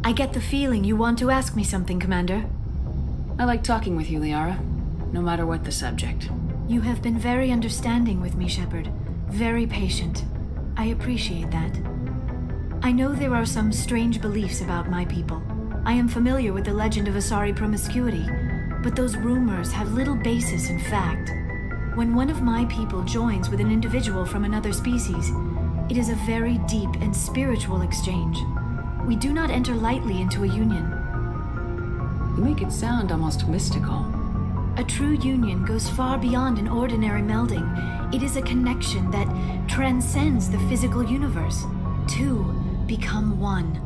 I get the feeling you want to ask me something, Commander. I like talking with you, Liara, no matter what the subject. You have been very understanding with me, Shepard. Very patient. I appreciate that. I know there are some strange beliefs about my people. I am familiar with the legend of Asari promiscuity, but those rumors have little basis in fact. When one of my people joins with an individual from another species, it is a very deep and spiritual exchange. We do not enter lightly into a union. You make it sound almost mystical. A true union goes far beyond an ordinary melding. It is a connection that transcends the physical universe. Two become one.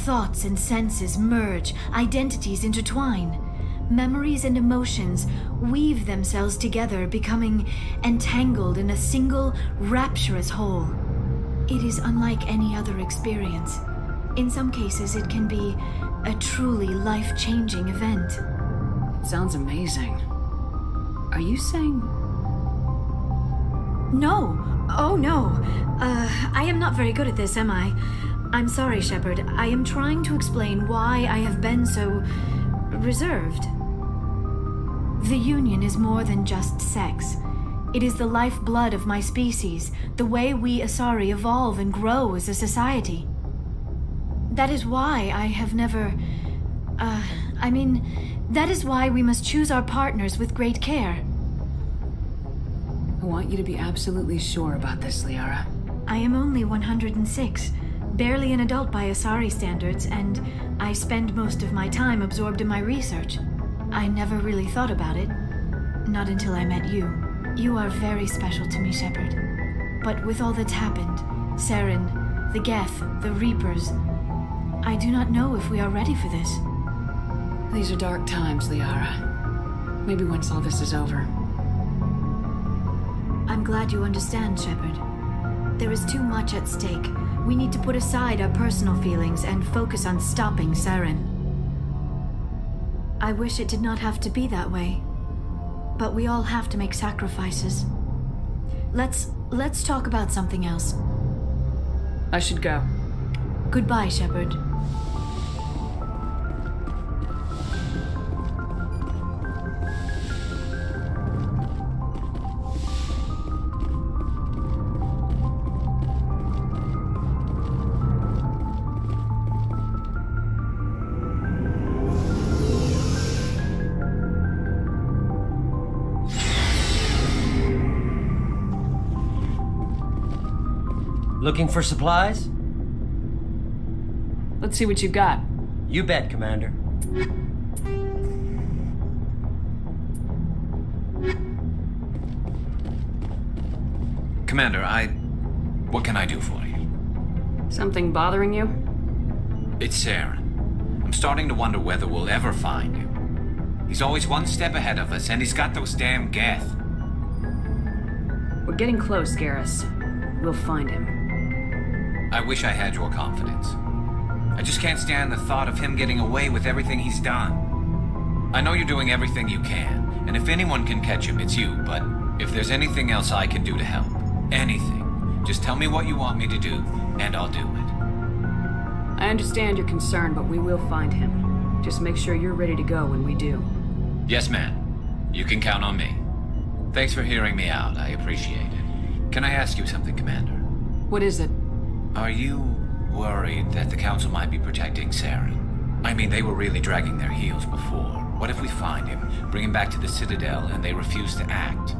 Thoughts and senses merge, identities intertwine. Memories and emotions weave themselves together, becoming entangled in a single, rapturous whole. It is unlike any other experience. In some cases, it can be a truly life-changing event. It sounds amazing. Are you saying... No. Oh, no. I am not very good at this, am I? I'm sorry, Shepard. I am trying to explain why I have been so... reserved. The Union is more than just sex. It is the lifeblood of my species, the way we Asari evolve and grow as a society. That is why I have never... that is why we must choose our partners with great care. I want you to be absolutely sure about this, Liara. I am only 106, barely an adult by Asari standards, and I spend most of my time absorbed in my research. I never really thought about it. Not until I met you. You are very special to me, Shepard. But with all that's happened, Saren, the Geth, the Reapers, I do not know if we are ready for this. These are dark times, Liara. Maybe once all this is over. I'm glad you understand, Shepard. There is too much at stake. We need to put aside our personal feelings and focus on stopping Saren. I wish it did not have to be that way. But we all have to make sacrifices. Let's talk about something else. I should go. Goodbye, Shepard. Looking for supplies? Let's see what you got. You bet, Commander. Commander, what can I do for you? Something bothering you? It's Saren. I'm starting to wonder whether we'll ever find him. He's always one step ahead of us, and he's got those damn Geth. We're getting close, Garrus. We'll find him. I wish I had your confidence. I just can't stand the thought of him getting away with everything he's done. I know you're doing everything you can, and if anyone can catch him, it's you, but if there's anything else I can do to help, anything, just tell me what you want me to do, and I'll do it. I understand your concern, but we will find him. Just make sure you're ready to go when we do. Yes, ma'am. You can count on me. Thanks for hearing me out. I appreciate it. Can I ask you something, Commander? What is it? Are you worried that the Council might be protecting Saren? I mean, they were really dragging their heels before. What if we find him, bring him back to the Citadel, and they refuse to act?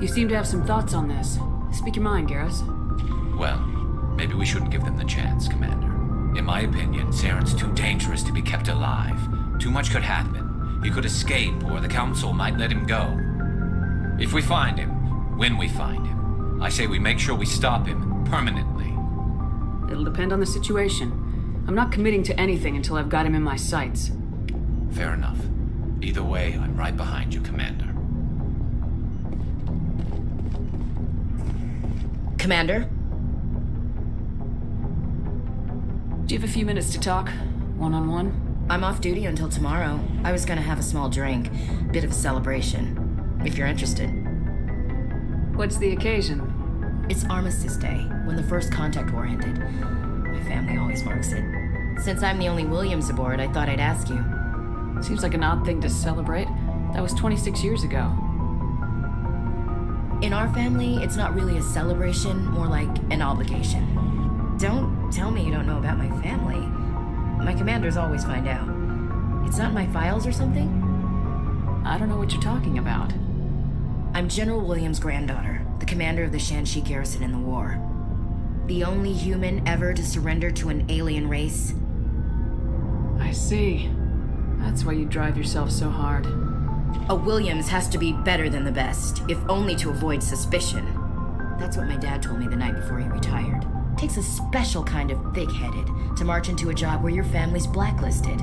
You seem to have some thoughts on this. Speak your mind, Garrus. Well, maybe we shouldn't give them the chance, Commander. In my opinion, Saren's too dangerous to be kept alive. Too much could happen. He could escape, or the Council might let him go. If we find him, when we find him, I say we make sure we stop him permanently. It'll depend on the situation. I'm not committing to anything until I've got him in my sights. Fair enough. Either way, I'm right behind you, Commander. Commander? Do you have a few minutes to talk? One-on-one? I'm off duty until tomorrow. I was gonna have a small drink. Bit of a celebration. If you're interested. What's the occasion? It's Armistice Day, when the First Contact War ended. My family always marks it. Since I'm the only Williams aboard, I thought I'd ask you. Seems like an odd thing to celebrate. That was 26 years ago. In our family, it's not really a celebration, more like an obligation. Don't tell me you don't know about my family. My commanders always find out. It's not in my files or something? I don't know what you're talking about. I'm General Williams' granddaughter, the commander of the Shanxi garrison in the war. The only human ever to surrender to an alien race. I see. That's why you drive yourself so hard. A Williams has to be better than the best, if only to avoid suspicion. That's what my dad told me the night before he retired. Takes a special kind of thick-headed to march into a job where your family's blacklisted.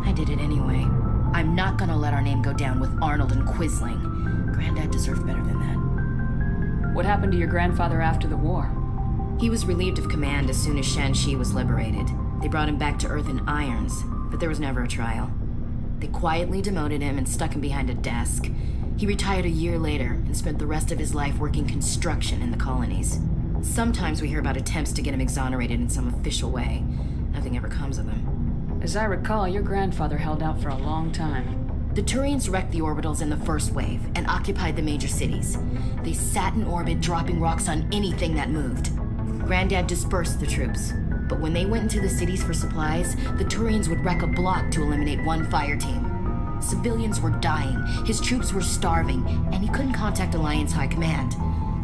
I did it anyway. I'm not gonna let our name go down with Arnold and Quisling. Granddad deserved better than that. What happened to your grandfather after the war? He was relieved of command as soon as Shanxi was liberated. They brought him back to Earth in irons, but there was never a trial. They quietly demoted him and stuck him behind a desk. He retired a year later and spent the rest of his life working construction in the colonies. Sometimes we hear about attempts to get him exonerated in some official way. Nothing ever comes of them. As I recall, your grandfather held out for a long time. The Turians wrecked the orbitals in the first wave and occupied the major cities. They sat in orbit, dropping rocks on anything that moved. Granddad dispersed the troops. But when they went into the cities for supplies, the Turians would wreck a block to eliminate one fire team. Civilians were dying, his troops were starving, and he couldn't contact Alliance High Command.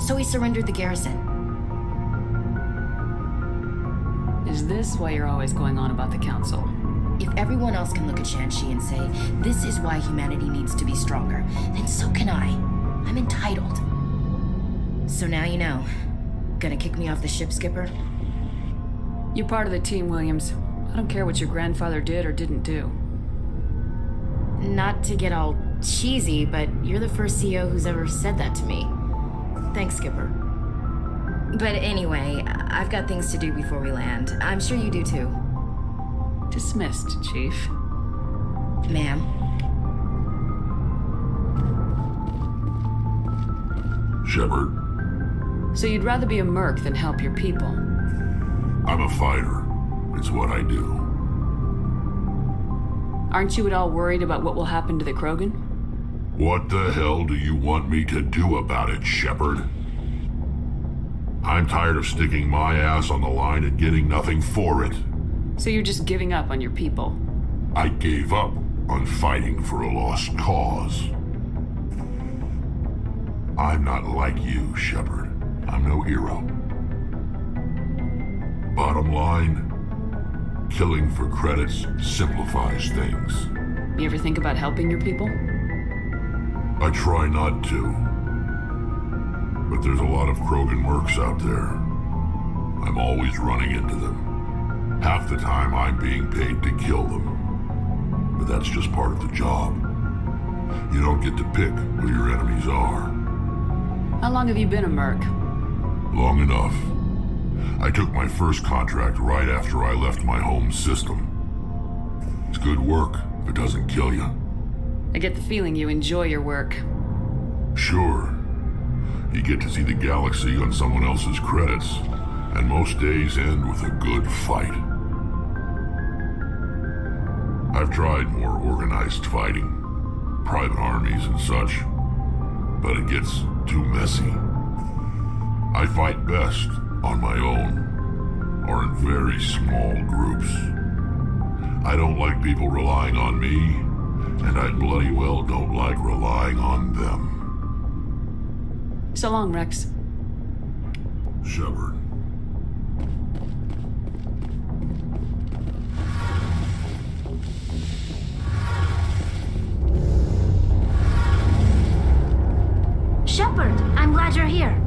So he surrendered the garrison. Is this why you're always going on about the Council? If everyone else can look at Shanxi and say, this is why humanity needs to be stronger, then so can I. I'm entitled. So now you know. Gonna kick me off the ship, Skipper? You're part of the team, Williams. I don't care what your grandfather did or didn't do. Not to get all cheesy, but you're the first CO who's ever said that to me. Thanks, Skipper. But anyway, I've got things to do before we land. I'm sure you do too. Dismissed, Chief. Ma'am. Shepard. So you'd rather be a merc than help your people? I'm a fighter. It's what I do. Aren't you at all worried about what will happen to the Krogan? What the hell do you want me to do about it, Shepard? I'm tired of sticking my ass on the line and getting nothing for it. So you're just giving up on your people? I gave up on fighting for a lost cause. I'm not like you, Shepard. I'm no hero. Bottom line, killing for credits simplifies things. You ever think about helping your people? I try not to. But there's a lot of Krogan mercs out there. I'm always running into them. Half the time I'm being paid to kill them. But that's just part of the job. You don't get to pick who your enemies are. How long have you been a merc? Long enough. I took my first contract right after I left my home system. It's good work if it doesn't kill you. I get the feeling you enjoy your work. Sure. You get to see the galaxy on someone else's credits, and most days end with a good fight. I've tried more organized fighting, private armies and such, but it gets too messy. I fight best on my own, or in very small groups. I don't like people relying on me, and I bloody well don't like relying on them. So long, Rex. Shepard. Shepard, I'm glad you're here.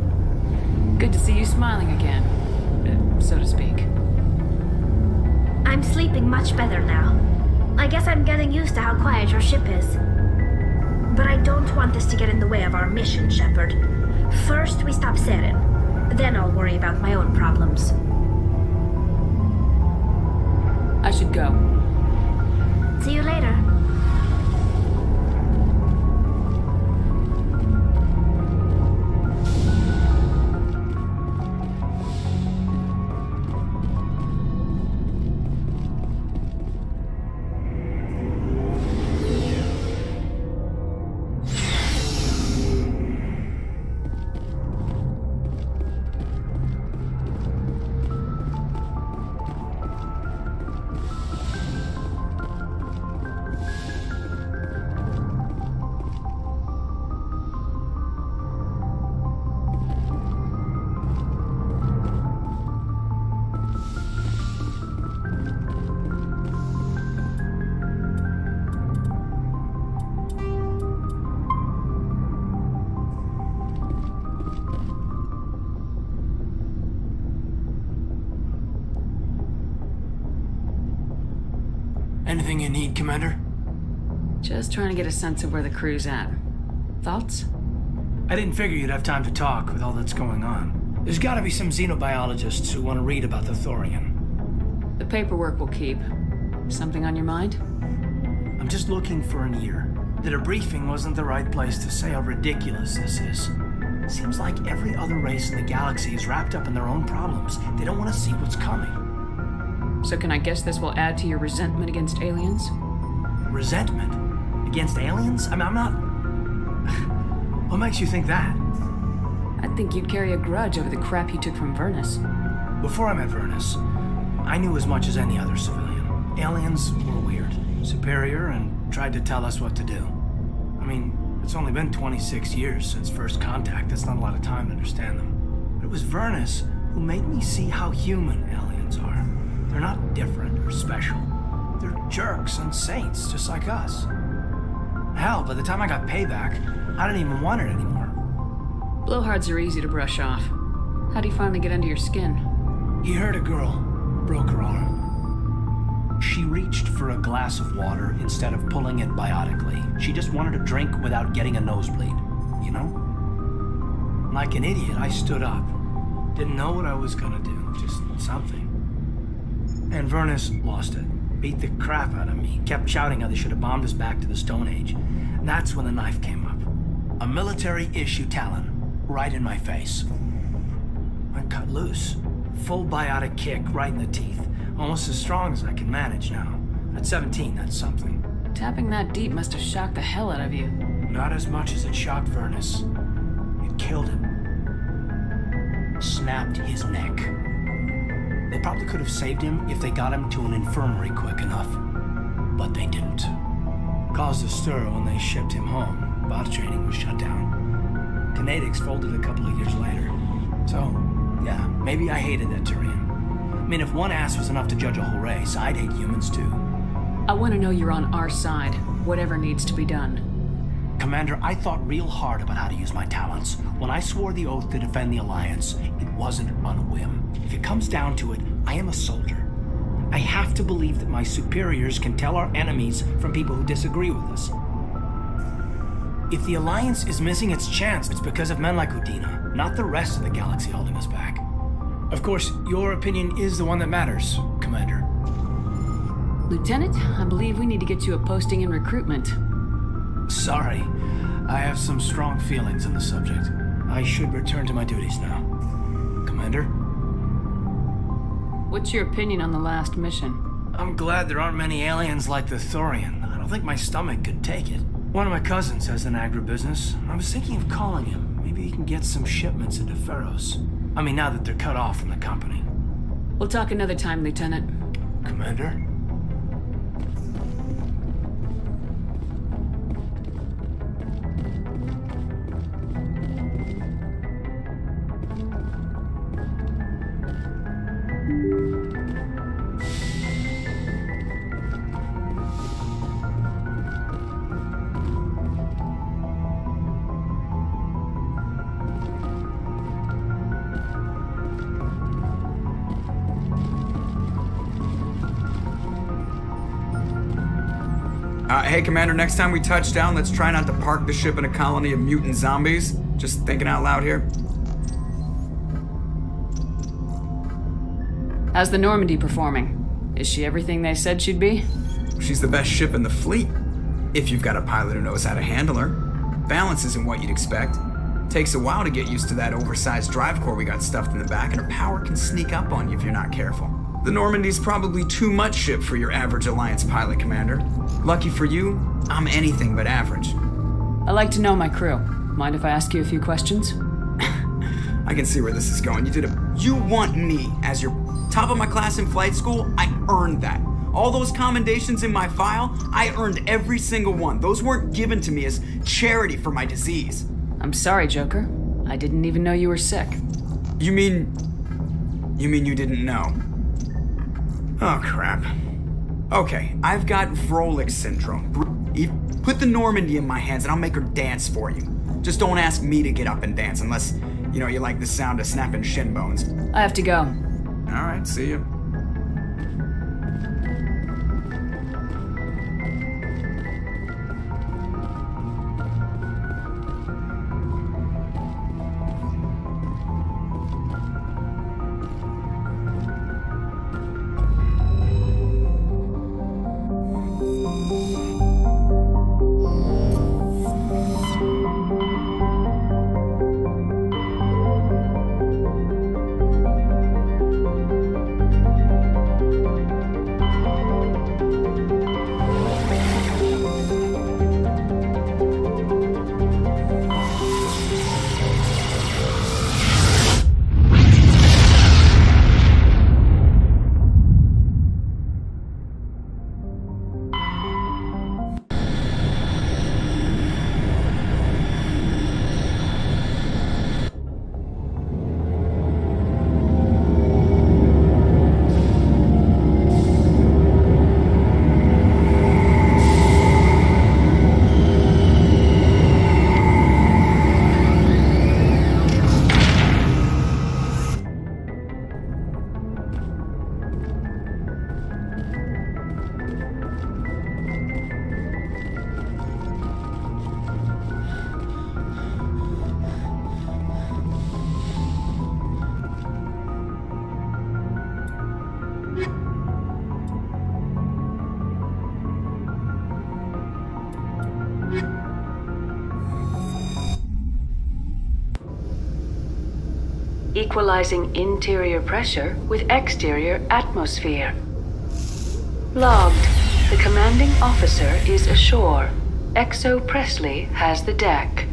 Good to see you smiling again, so to speak. I'm sleeping much better now. I guess I'm getting used to how quiet your ship is. But I don't want this to get in the way of our mission, Shepard. First, we stop Saren. Then I'll worry about my own problems. I should go. See you later. Commander? Just trying to get a sense of where the crew's at. Thoughts? I didn't figure you'd have time to talk with all that's going on. There's gotta be some xenobiologists who want to read about the Thorian. The paperwork will keep. Something on your mind? I'm just looking for an ear. The debriefing wasn't the right place to say how ridiculous this is. Seems like every other race in the galaxy is wrapped up in their own problems. They don't want to see what's coming. So can I guess this will add to your resentment against aliens? Resentment? Against aliens? I'm not... What makes you think that? I think you'd carry a grudge over the crap you took from Vernus. Before I met Vernus, I knew as much as any other civilian. Aliens were weird, superior, and tried to tell us what to do. I mean, it's only been 26 years since first contact. That's not a lot of time to understand them. But it was Vernus who made me see how human aliens are. They're not different or special. They're jerks and saints, just like us. Hell, by the time I got payback, I didn't even want it anymore. Blowhards are easy to brush off. How'd he finally get under your skin? He hurt a girl, broke her arm. She reached for a glass of water instead of pulling it biotically. She just wanted a drink without getting a nosebleed, you know? Like an idiot, I stood up. Didn't know what I was gonna do, just something. And Vernus lost it. Beat the crap out of me. Kept shouting how they should have bombed us back to the Stone Age. And that's when the knife came up. A military-issue talon, right in my face. I cut loose. Full biotic kick right in the teeth. Almost as strong as I can manage now. At 17, that's something. Tapping that deep must have shocked the hell out of you. Not as much as it shocked Vernus. It killed him. Snapped his neck. They probably could have saved him if they got him to an infirmary quick enough. But they didn't. Caused a stir when they shipped him home. Bot training was shut down. Kinetics folded a couple of years later. So, yeah, maybe I hated that Turian. I mean, if one ass was enough to judge a whole race, I'd hate humans too. I want to know you're on our side, whatever needs to be done. Commander, I thought real hard about how to use my talents. When I swore the oath to defend the Alliance, it wasn't on a whim. If it comes down to it, I am a soldier. I have to believe that my superiors can tell our enemies from people who disagree with us. If the Alliance is missing its chance, it's because of men like Udina, not the rest of the galaxy holding us back. Of course, your opinion is the one that matters, Commander. Lieutenant, I believe we need to get you a posting in recruitment. Sorry, I have some strong feelings on the subject. I should return to my duties now. Commander? What's your opinion on the last mission? I'm glad there aren't many aliens like the Thorian. I don't think my stomach could take it. One of my cousins has an agribusiness. I was thinking of calling him. Maybe he can get some shipments into Pharos. I mean, now that they're cut off from the company. We'll talk another time, Lieutenant. Commander? Hey, Commander, next time we touch down, let's try not to park the ship in a colony of mutant zombies. Just thinking out loud here. How's the Normandy performing? Is she everything they said she'd be? She's the best ship in the fleet, if you've got a pilot who knows how to handle her. Balance isn't what you'd expect. Takes a while to get used to that oversized drive core we got stuffed in the back, and her power can sneak up on you if you're not careful. The Normandy's probably too much ship for your average Alliance pilot, Commander. Lucky for you, I'm anything but average. I like to know my crew. Mind if I ask you a few questions? I can see where this is going. You want me as your top of my class in flight school? I earned that. All those commendations in my file, I earned every single one. Those weren't given to me as charity for my disease. I'm sorry, Joker. I didn't even know you were sick. You mean you didn't know? Oh, crap. Okay, I've got Vrolik syndrome. Put the Normandy in my hands and I'll make her dance for you. Just don't ask me to get up and dance unless, you like the sound of snapping shin bones. I have to go. All right, see you. equalizing interior pressure with exterior atmosphere. Logged. The commanding officer is ashore. Exo Presley has the deck.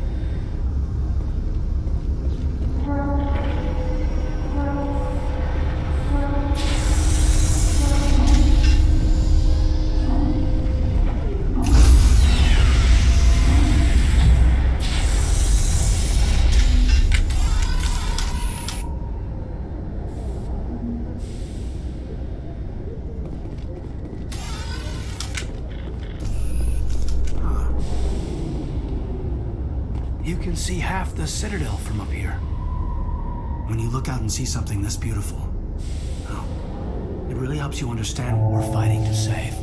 You can see half the Citadel from up here. When you look out and see something this beautiful, well, it really helps you understand what we're fighting to save.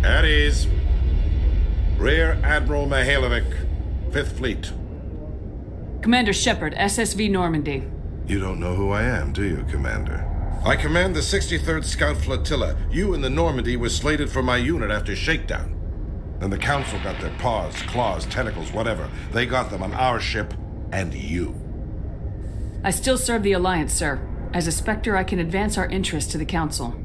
At ease. Rear Admiral Mihailovic, 5th Fleet. Commander Shepard, SSV Normandy. You don't know who I am, do you, Commander? I command the 63rd Scout Flotilla. You and the Normandy were slated for my unit after shakedown. Then the Council got their paws, claws, tentacles, whatever. They got them on our ship, and you. I still serve the Alliance, sir. As a Spectre, I can advance our interests to the Council.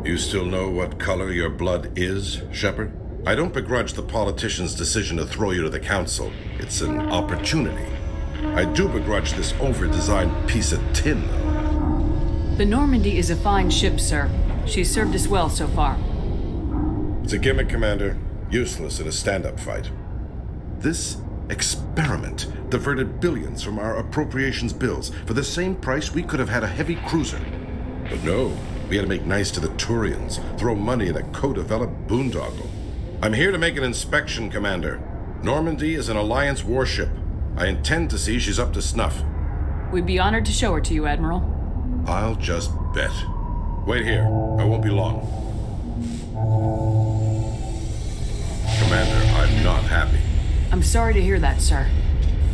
You still know what color your blood is, Shepard? I don't begrudge the politician's decision to throw you to the Council. It's an opportunity. I do begrudge this over-designed piece of tin, though. The Normandy is a fine ship, sir. She's served us well so far. It's a gimmick, Commander. Useless in a stand-up fight. This experiment diverted billions from our appropriations bills. For the same price, we could have had a heavy cruiser. But no, we had to make nice to the Turians, throw money at a co-developed boondoggle. I'm here to make an inspection, Commander. Normandy is an Alliance warship. I intend to see she's up to snuff. We'd be honored to show her to you, Admiral. I'll just bet. Wait here. I won't be long. Commander, I'm not happy. I'm sorry to hear that, sir.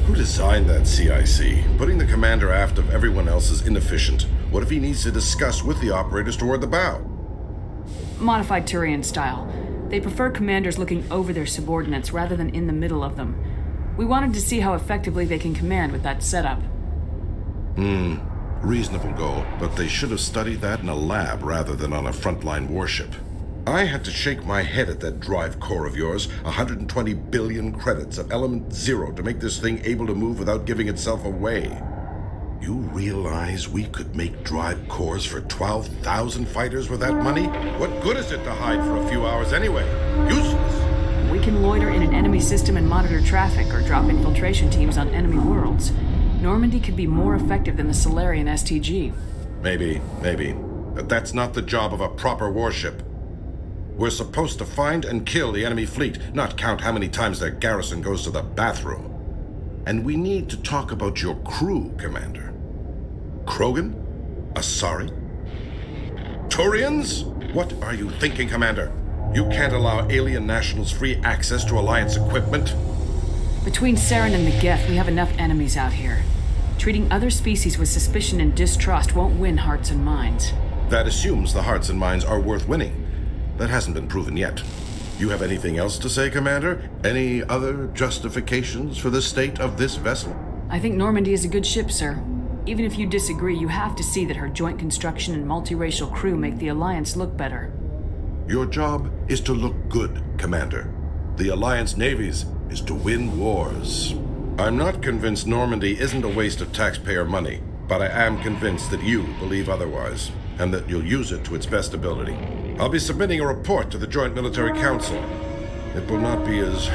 Who designed that CIC? Putting the commander aft of everyone else is inefficient. What if he needs to discuss with the operators toward the bow? Modified Turian style. They prefer commanders looking over their subordinates rather than in the middle of them. We wanted to see how effectively they can command with that setup. Reasonable goal, but they should have studied that in a lab rather than on a frontline warship. I had to shake my head at that drive core of yours. 120 billion credits of element 0 to make this thing able to move without giving itself away. You realize we could make drive cores for 12,000 fighters with that money? What good is it to hide for a few hours anyway? Useless. We can loiter in an enemy system and monitor traffic or drop infiltration teams on enemy worlds. Normandy could be more effective than the Solarian STG. Maybe. But that's not the job of a proper warship. We're supposed to find and kill the enemy fleet, not count how many times their garrison goes to the bathroom. And we need to talk about your crew, Commander. Krogan? Asari? Turians? What are you thinking, Commander? You can't allow alien nationals free access to Alliance equipment. Between Saren and the Geth, we have enough enemies out here. Treating other species with suspicion and distrust won't win hearts and minds. That assumes the hearts and minds are worth winning. That hasn't been proven yet. You have anything else to say, Commander? Any other justifications for the state of this vessel? I think Normandy is a good ship, sir. Even if you disagree, you have to see that her joint construction and multiracial crew make the Alliance look better. Your job is to look good, Commander. The Alliance navies is to win wars. I'm not convinced Normandy isn't a waste of taxpayer money, but I am convinced that you believe otherwise, and that you'll use it to its best ability. I'll be submitting a report to the Joint Military Council. It will not be as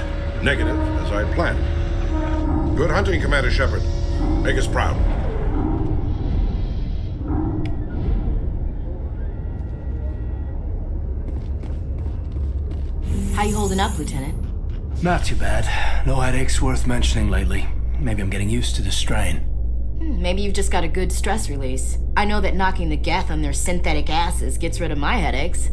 negative as I planned. Good hunting, Commander Shepard. Make us proud. How you holding up, Lieutenant? Not too bad. No headaches worth mentioning lately. Maybe I'm getting used to the strain. Maybe you've just got a good stress release. I know that knocking the Geth on their synthetic asses gets rid of my headaches.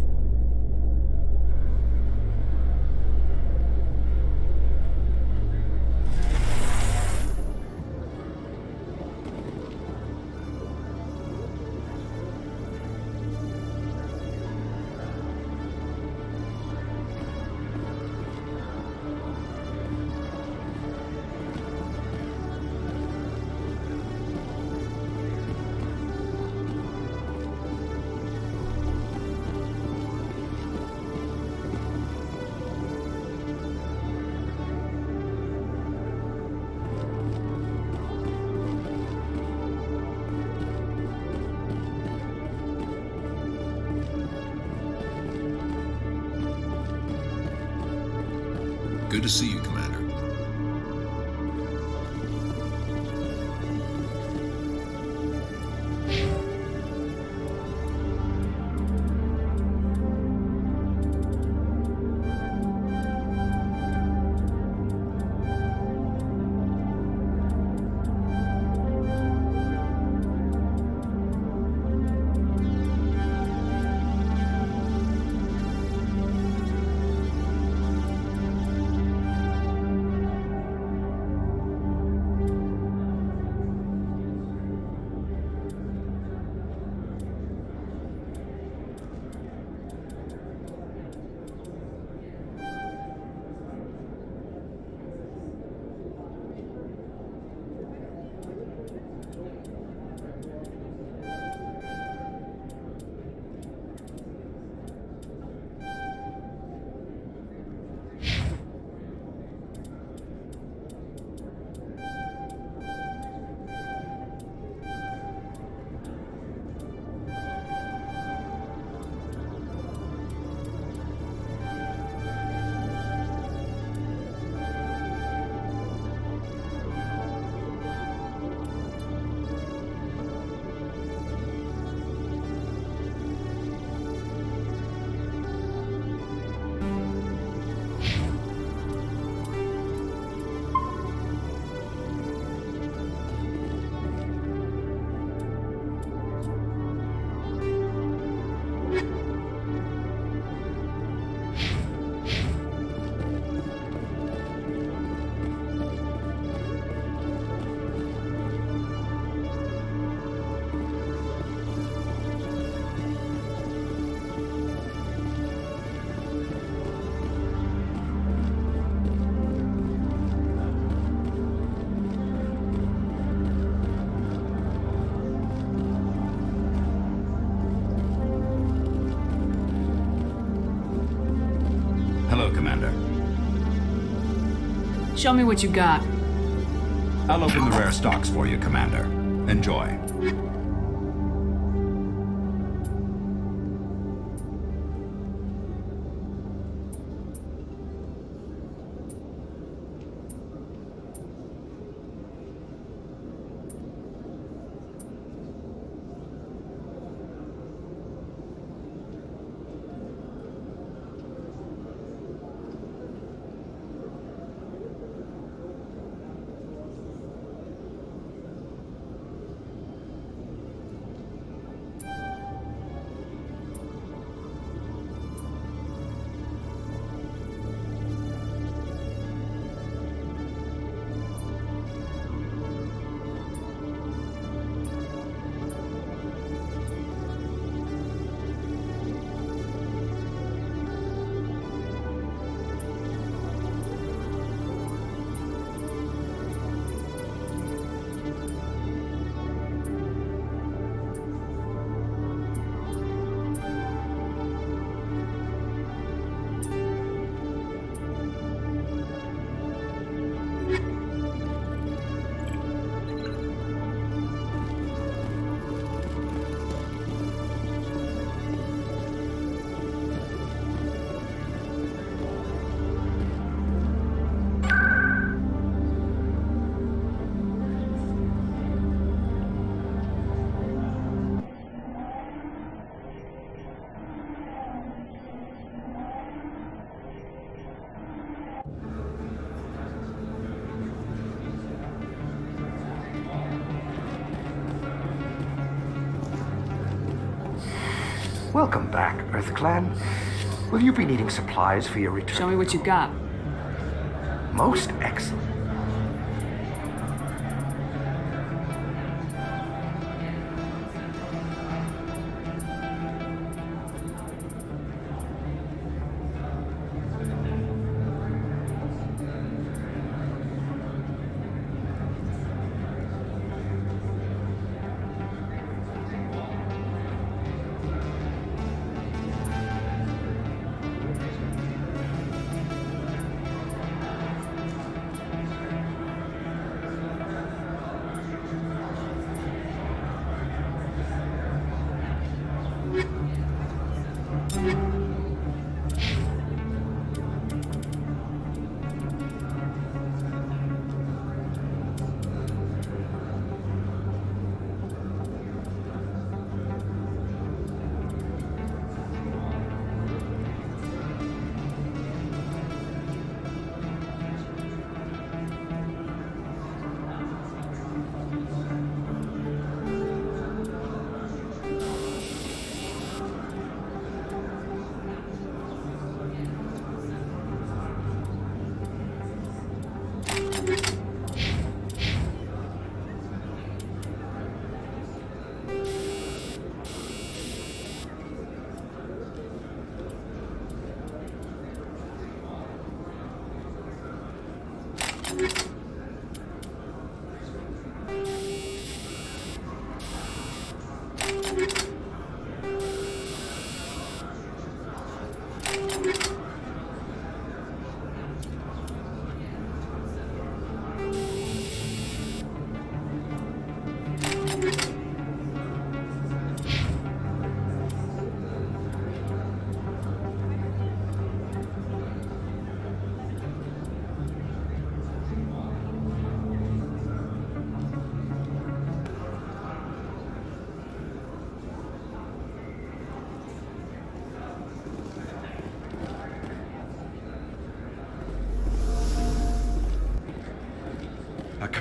Good to see you, Commander. Show me what you got. I'll open the rare stocks for you, Commander. Enjoy. Welcome back, Earth Clan. Will you be needing supplies for your return? Show me what you got. Most excellent.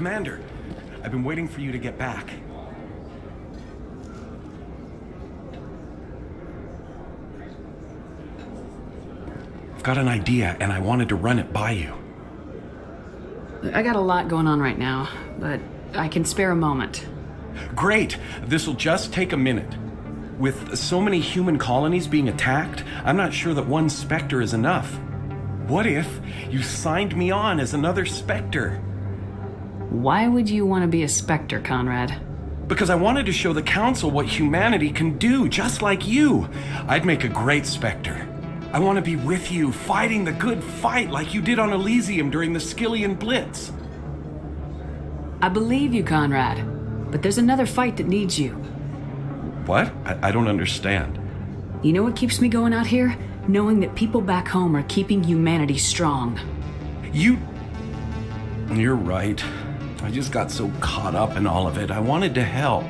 Commander, I've been waiting for you to get back. I've got an idea, and I wanted to run it by you. I got a lot going on right now, but I can spare a moment. Great! This'll just take a minute. With so many human colonies being attacked, I'm not sure that one Spectre is enough. What if you signed me on as another Spectre? Why would you want to be a Spectre, Conrad? Because I wanted to show the Council what humanity can do, just like you. I'd make a great Spectre. I want to be with you, fighting the good fight like you did on Elysium during the Skillian Blitz. I believe you, Conrad. But there's another fight that needs you. What? I don't understand. You know what keeps me going out here? Knowing that people back home are keeping humanity strong. You're right. I just got so caught up in all of it. I wanted to help.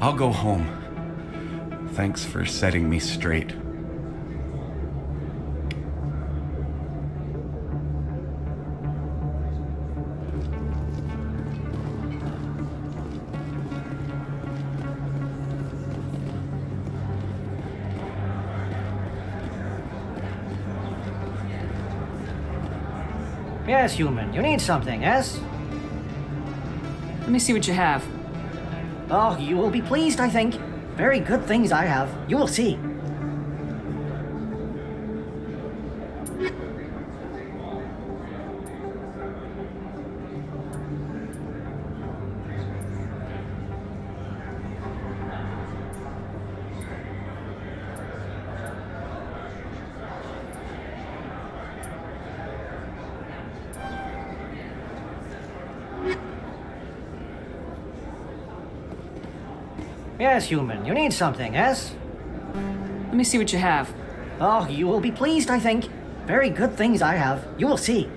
I'll go home. Thanks for setting me straight. Yes, human. You need something, yes? Let me see what you have. Oh, you will be pleased, I think. Very good things I have. You will see. Yes, human. You need something, yes? Let me see what you have. Oh, you will be pleased, I think. Very good things I have. You will see.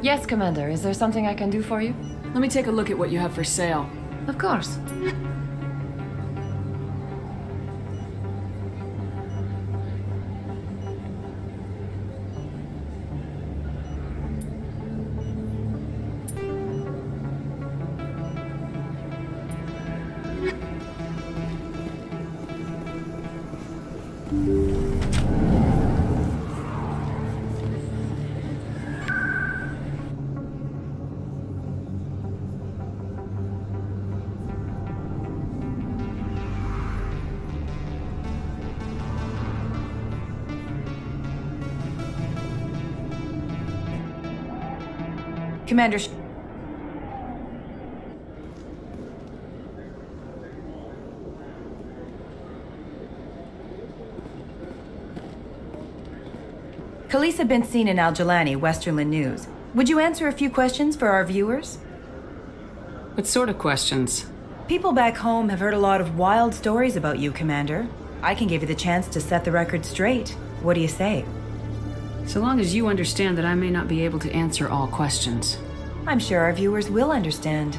Yes, Commander. Is there something I can do for you? Let me take a look at what you have for sale. Of course. Commander Khaleesa been seen in Al-Jalani, Westerland News. Would you answer a few questions for our viewers? What sort of questions? People back home have heard a lot of wild stories about you, Commander. I can give you the chance to set the record straight. What do you say? So long as you understand that I may not be able to answer all questions. I'm sure our viewers will understand.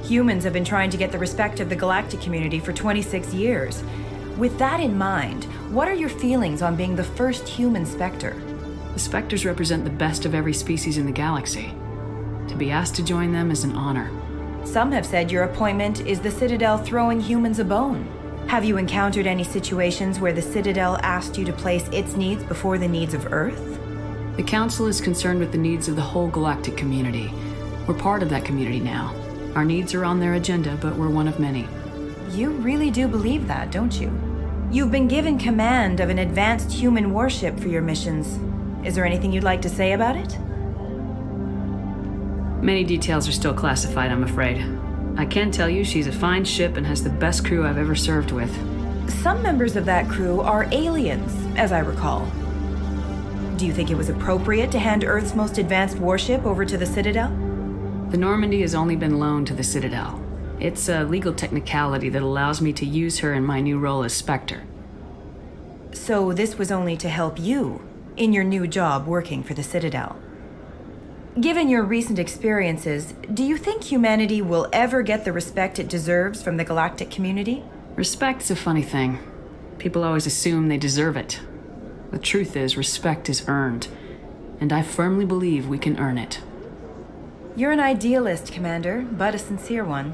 Humans have been trying to get the respect of the galactic community for 26 years. With that in mind, what are your feelings on being the first human Spectre? The Spectres represent the best of every species in the galaxy. To be asked to join them is an honor. Some have said your appointment is the Citadel throwing humans a bone. Have you encountered any situations where the Citadel asked you to place its needs before the needs of Earth? The Council is concerned with the needs of the whole galactic community. We're part of that community now. Our needs are on their agenda, but we're one of many. You really do believe that, don't you? You've been given command of an advanced human warship for your missions. Is there anything you'd like to say about it? Many details are still classified, I'm afraid. I can tell you she's a fine ship and has the best crew I've ever served with. Some members of that crew are aliens, as I recall. Do you think it was appropriate to hand Earth's most advanced warship over to the Citadel? The Normandy has only been loaned to the Citadel. It's a legal technicality that allows me to use her in my new role as Spectre. So this was only to help you in your new job working for the Citadel. Given your recent experiences, do you think humanity will ever get the respect it deserves from the galactic community? Respect's a funny thing. People always assume they deserve it. The truth is, respect is earned, and I firmly believe we can earn it. You're an idealist, Commander, but a sincere one.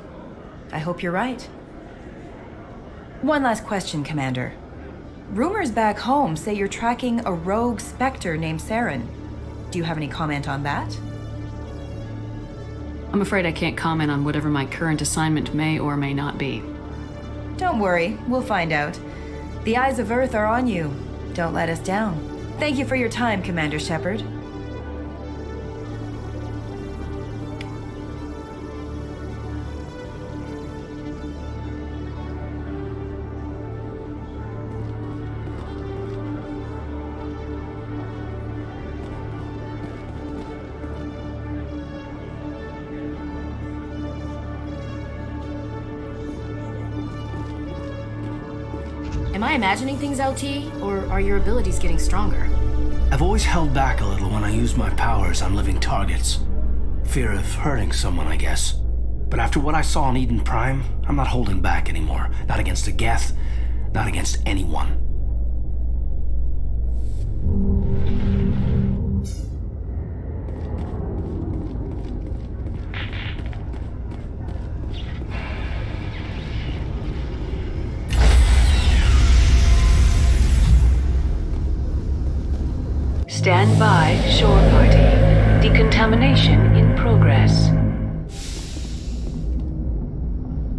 I hope you're right. One last question, Commander. Rumors back home say you're tracking a rogue Spectre named Saren. Do you have any comment on that? I'm afraid I can't comment on whatever my current assignment may or may not be. Don't worry, we'll find out. The eyes of Earth are on you. Don't let us down. Thank you for your time, Commander Shepard. Am I imagining things, LT, or are your abilities getting stronger? I've always held back a little when I use my powers on living targets. Fear of hurting someone, I guess. But after what I saw on Eden Prime, I'm not holding back anymore. Not against a Geth, not against anyone. Stand by, shore party. Decontamination in progress.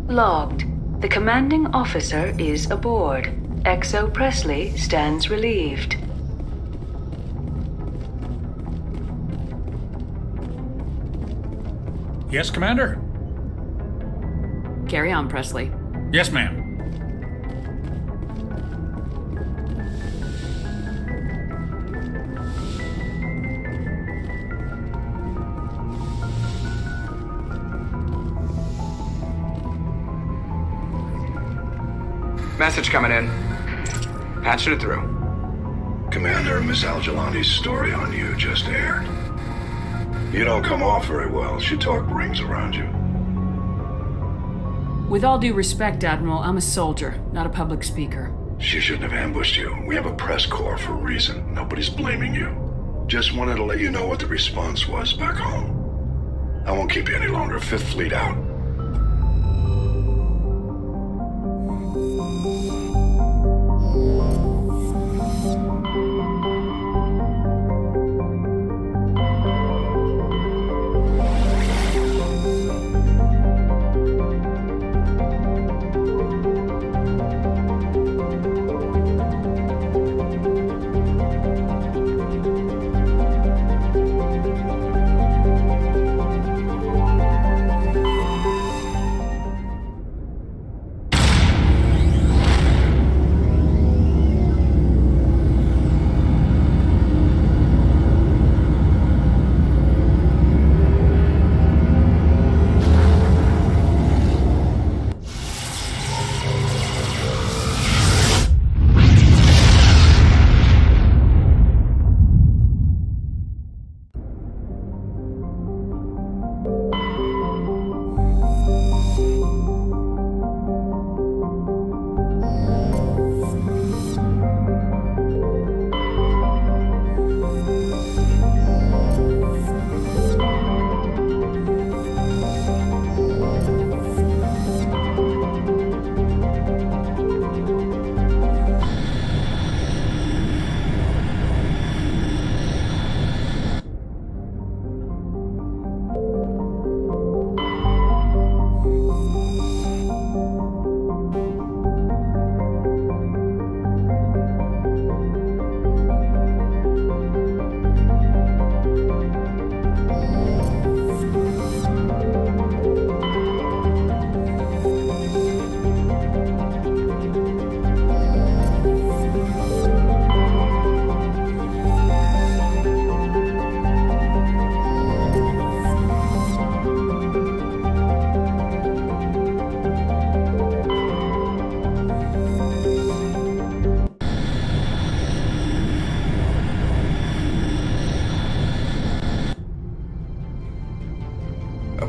Logged. The commanding officer is aboard. XO Presley stands relieved. Yes, Commander? Carry on, Presley. Yes, ma'am. Message coming in. Patching it through. Commander, Miss Al-Jalani's story on you just aired. You don't come off very well. She talk rings around you. With all due respect, Admiral, I'm a soldier, not a public speaker. She shouldn't have ambushed you. We have a press corps for a reason. Nobody's blaming you. Just wanted to let you know what the response was back home. I won't keep you any longer. Fifth Fleet out.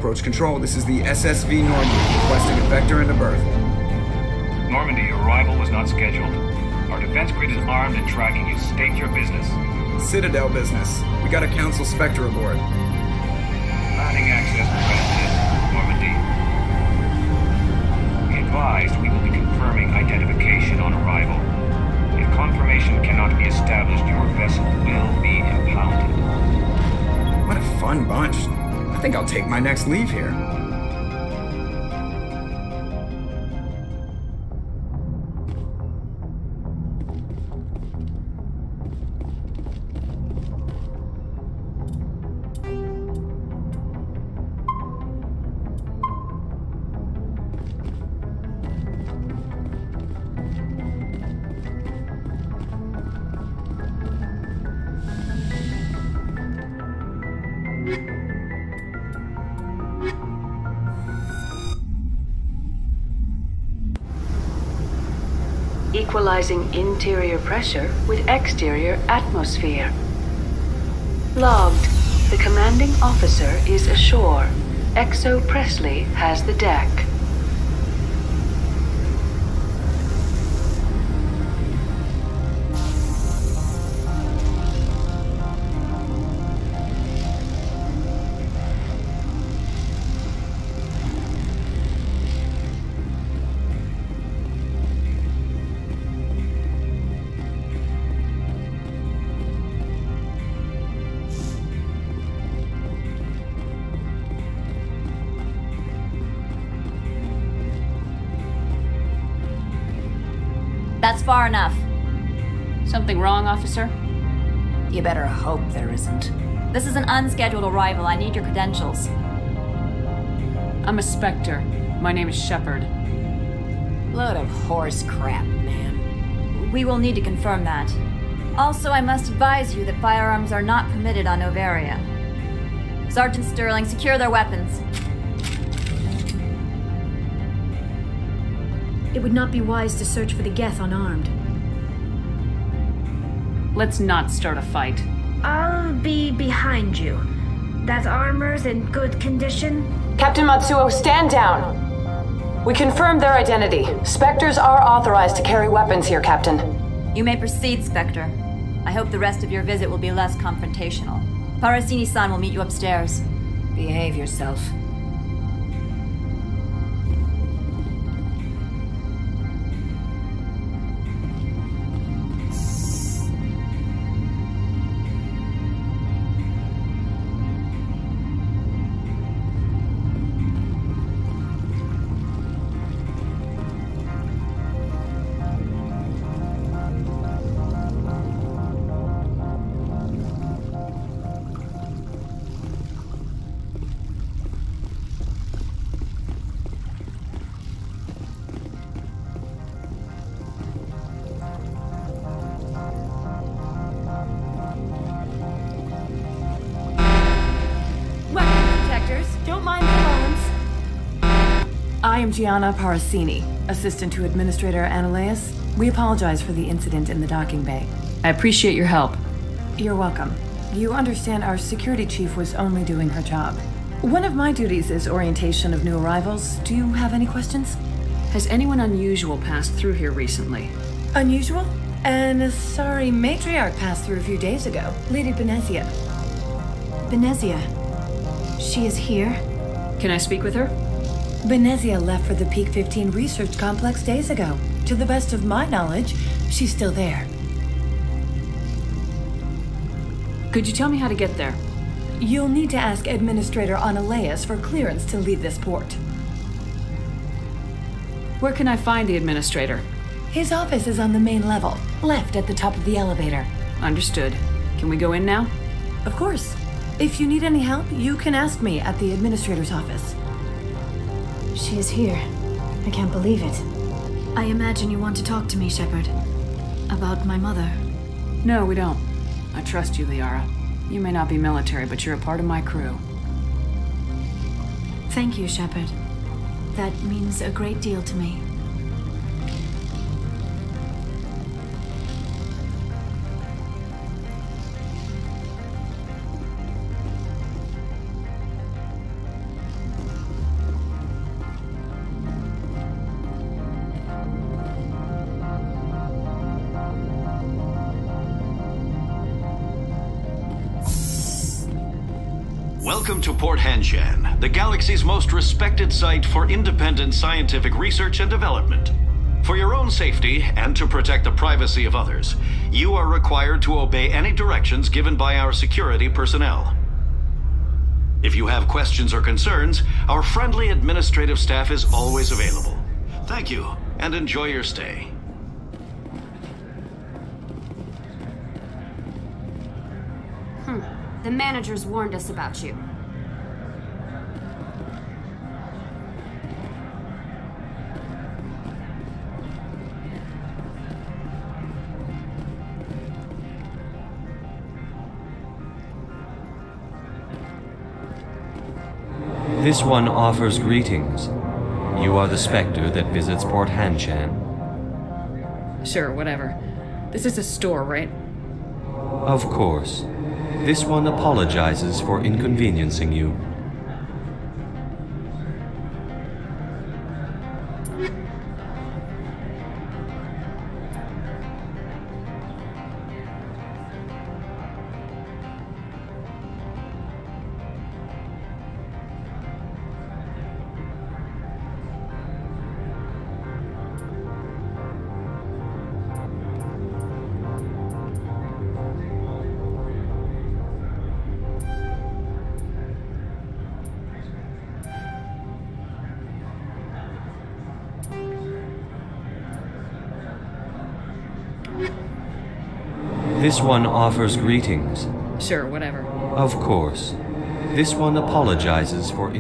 Approach control. This is the SSV Normandy, requesting a vector into berth. Normandy, your arrival was not scheduled. Our defense grid is armed and tracking you. State your business. Citadel business. We got a Council Spectre aboard. Landing access granted. Normandy. Be advised, we will be confirming identification on arrival. If confirmation cannot be established, your vessel will be impounded. What a fun bunch. I think I'll take my next leave here. Equalizing interior pressure with exterior atmosphere. Logged. The commanding officer is ashore. XO Presley has the deck. That's far enough. Something wrong, officer? You better hope there isn't. This is an unscheduled arrival. I need your credentials. I'm a Spectre. My name is Shepard. Load of horse crap, man. We will need to confirm that. Also, I must advise you that firearms are not permitted on Noveria. Sergeant Sterling, secure their weapons. It would not be wise to search for the Geth unarmed. Let's not start a fight. I'll be behind you. That armor's in good condition? Captain Matsuo, stand down. We confirmed their identity. Spectres are authorized to carry weapons here, Captain. You may proceed, Spectre. I hope the rest of your visit will be less confrontational. Parasini-san will meet you upstairs. Behave yourself. Don't mind the alarms. I am Gianna Parasini, assistant to Administrator Ananias. We apologize for the incident in the docking bay. I appreciate your help. You're welcome. You understand our security chief was only doing her job. One of my duties is orientation of new arrivals. Do you have any questions? Has anyone unusual passed through here recently? Unusual? And sorry, matriarch passed through a few days ago. Lady Benezia. Benezia? She is here? Can I speak with her? Benezia left for the Peak 15 research complex days ago. To the best of my knowledge, she's still there. Could you tell me how to get there? You'll need to ask Administrator Ananias for clearance to leave this port. Where can I find the Administrator? His office is on the main level, left at the top of the elevator. Understood. Can we go in now? Of course. If you need any help, you can ask me at the Administrator's office. She is here. I can't believe it. I imagine you want to talk to me, Shepard. About my mother. No, we don't. I trust you, Liara. You may not be military, but you're a part of my crew. Thank you, Shepard. That means a great deal to me. Welcome to Port Hanshan, the galaxy's most respected site for independent scientific research and development. For your own safety and to protect the privacy of others, you are required to obey any directions given by our security personnel. If you have questions or concerns, our friendly administrative staff is always available. Thank you, and enjoy your stay. The managers warned us about you. This one offers greetings. You are the Spectre that visits Port Hanshan. Sure, whatever. This is a store, right? Of course. This one apologizes for inconveniencing you. This one offers greetings. Sure, whatever. Of course. This one apologizes for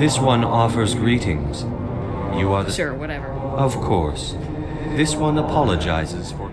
This one offers greetings. You are the... Sure, whatever. Of course. This one apologizes for...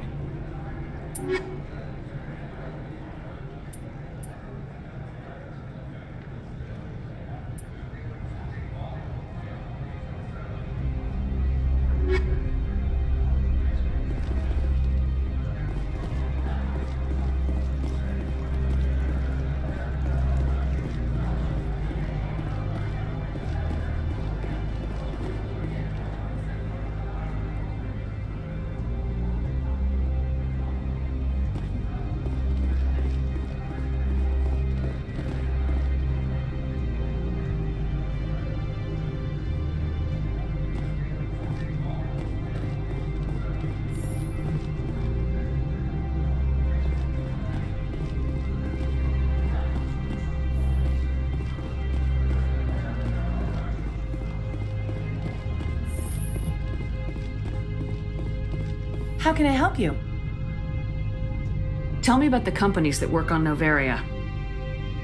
How can I help you? Tell me about the companies that work on Noveria.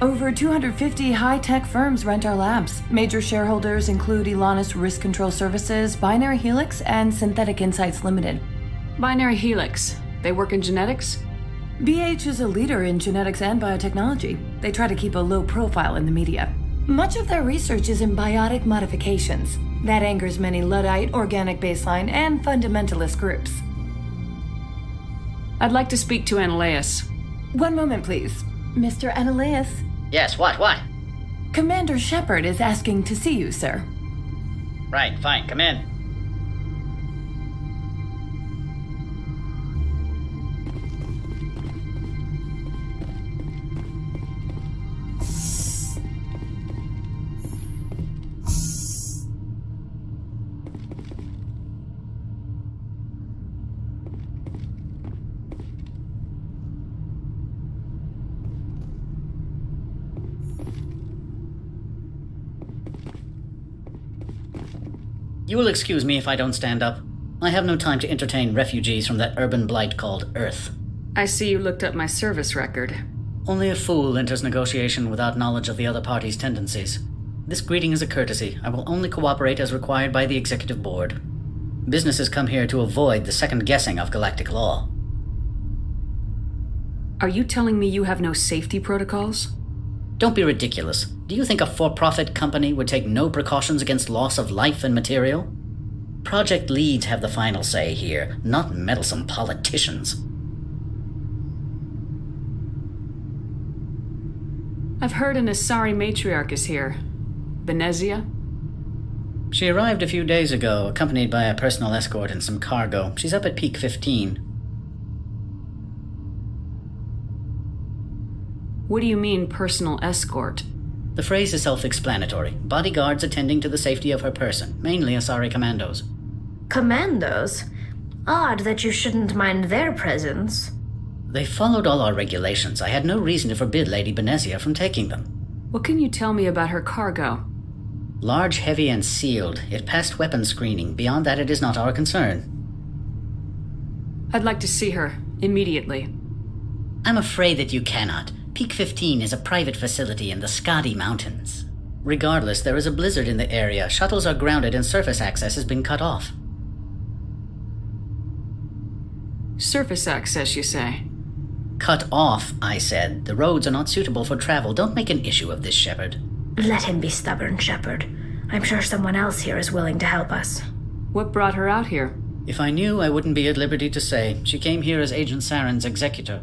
Over 250 high-tech firms rent our labs. Major shareholders include Elanus Risk Control Services, Binary Helix, and Synthetic Insights Limited. Binary Helix. They work in genetics? BH is a leader in genetics and biotechnology. They try to keep a low profile in the media. Much of their research is in biotic modifications. That angers many Luddite, organic baseline, and fundamentalist groups. I'd like to speak to Analeus. One moment, please. Mr. Analeus? Yes, what? Commander Shepard is asking to see you, sir. Right, fine, come in. You will excuse me if I don't stand up. I have no time to entertain refugees from that urban blight called Earth. I see you looked up my service record. Only a fool enters negotiation without knowledge of the other party's tendencies. This greeting is a courtesy. I will only cooperate as required by the Executive Board. Businesses come here to avoid the second guessing of galactic law. Are you telling me you have no safety protocols? Don't be ridiculous. Do you think a for-profit company would take no precautions against loss of life and material? Project leads have the final say here, not meddlesome politicians. I've heard an Asari matriarch is here. Benezia? She arrived a few days ago, accompanied by a personal escort and some cargo. She's up at Peak 15. What do you mean, personal escort? The phrase is self-explanatory. Bodyguards attending to the safety of her person, mainly Asari commandos. Commandos? Odd that you shouldn't mind their presence. They followed all our regulations. I had no reason to forbid Lady Benezia from taking them. What can you tell me about her cargo? Large, heavy, and sealed. It passed weapons screening. Beyond that, it is not our concern. I'd like to see her, immediately. I'm afraid that you cannot. Peak 15 is a private facility in the Skadi Mountains. Regardless, there is a blizzard in the area. Shuttles are grounded and surface access has been cut off. Surface access, you say? Cut off, I said. The roads are not suitable for travel. Don't make an issue of this, Shepard. Let him be stubborn, Shepard. I'm sure someone else here is willing to help us. What brought her out here? If I knew, I wouldn't be at liberty to say. She came here as Agent Saren's executor.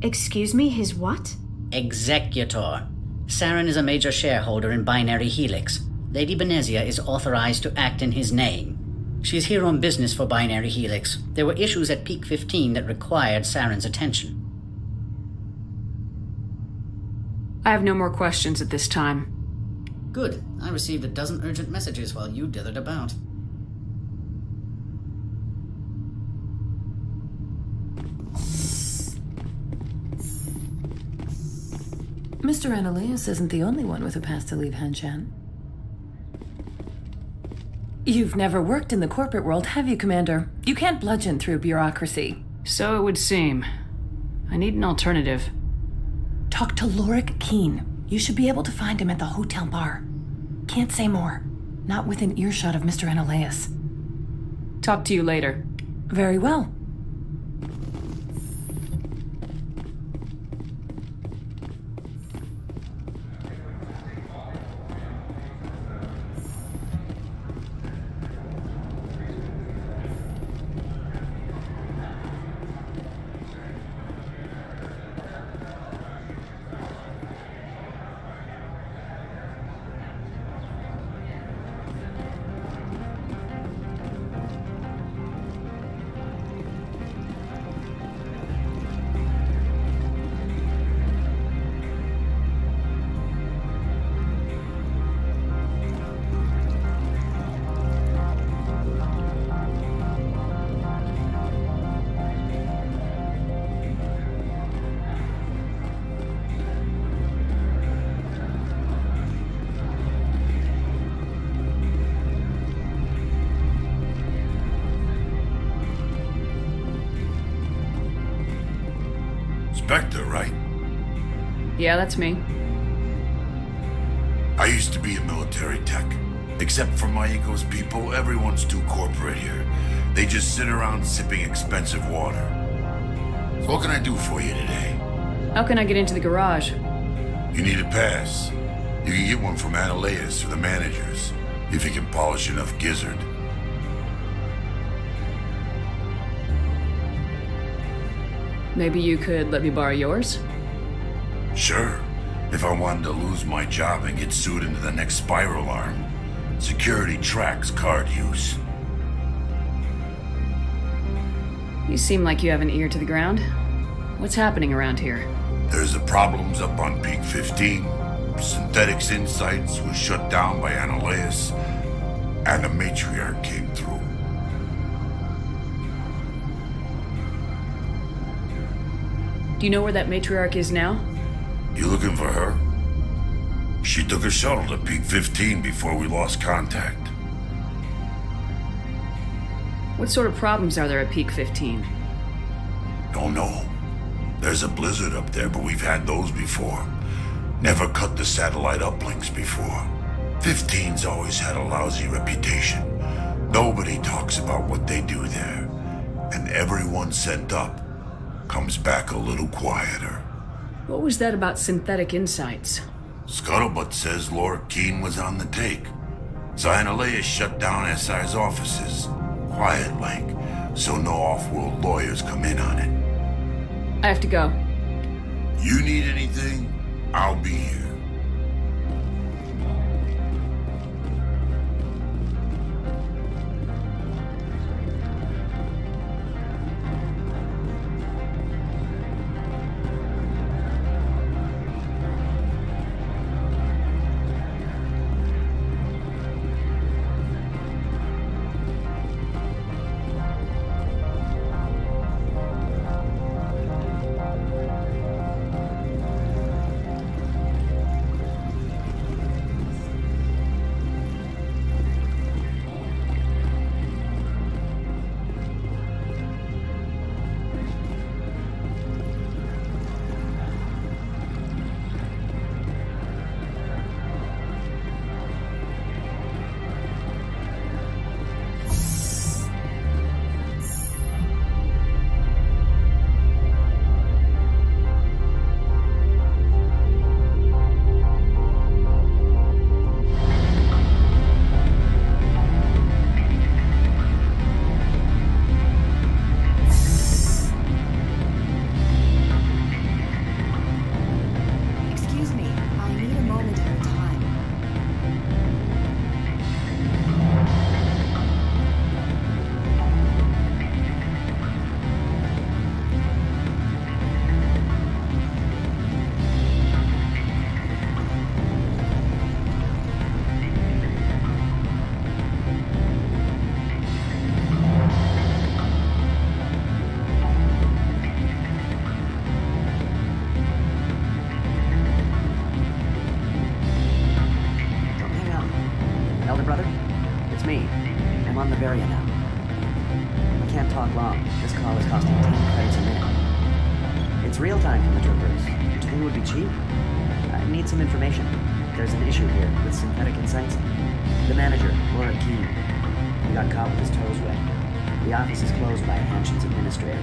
Excuse me, his what? Executor. Saren is a major shareholder in Binary Helix. Lady Benezia is authorized to act in his name. She's here on business for Binary Helix. There were issues at Peak 15 that required Saren's attention. I have no more questions at this time. Good. I received a dozen urgent messages while you dithered about. Mr. Annaleus isn't the only one with a pass to leave Hanshan. You've never worked in the corporate world, have you, Commander? You can't bludgeon through bureaucracy. So it would seem. I need an alternative. Talk to Lorik Keen. You should be able to find him at the hotel bar. Can't say more. Not within earshot of Mr. Annaleus. Talk to you later. Very well. Spectre, right? Yeah, that's me. I used to be a military tech. Except for Maiko's people, everyone's too corporate here. They just sit around sipping expensive water. So what can I do for you today? How can I get into the garage? You need a pass. You can get one from Annaleus or the managers, if you can polish enough gizzard. Maybe you could let me borrow yours? Sure. If I wanted to lose my job and get sued into the next spiral arm. Security tracks card use. You seem like you have an ear to the ground. What's happening around here? There's the problems up on Peak 15. Synthetics Insights was shut down by Annaleus, and a matriarch came through. Do you know where that matriarch is now? You looking for her? She took a shuttle to Peak 15 before we lost contact. What sort of problems are there at Peak 15? Don't know. There's a blizzard up there, but we've had those before. Never cut the satellite uplinks before. 15's always had a lousy reputation. Nobody talks about what they do there. And everyone sent up comes back a little quieter. What was that about Synthetic Insights? Scuttlebutt says Lord Keene was on the take. Zionalea shut down SI's offices, quiet-like, so no off-world lawyers come in on it. I have to go. You need anything, I'll be here. Noveria now. I can't talk long. This call is costing 10 credits a minute. It's real time from the Traverse. Do you think it would be cheap? I need some information. There's an issue here with synthetic insights. The manager, Lord Keene, he got caught with his toes wet. The office is closed by Hanshin's administrator.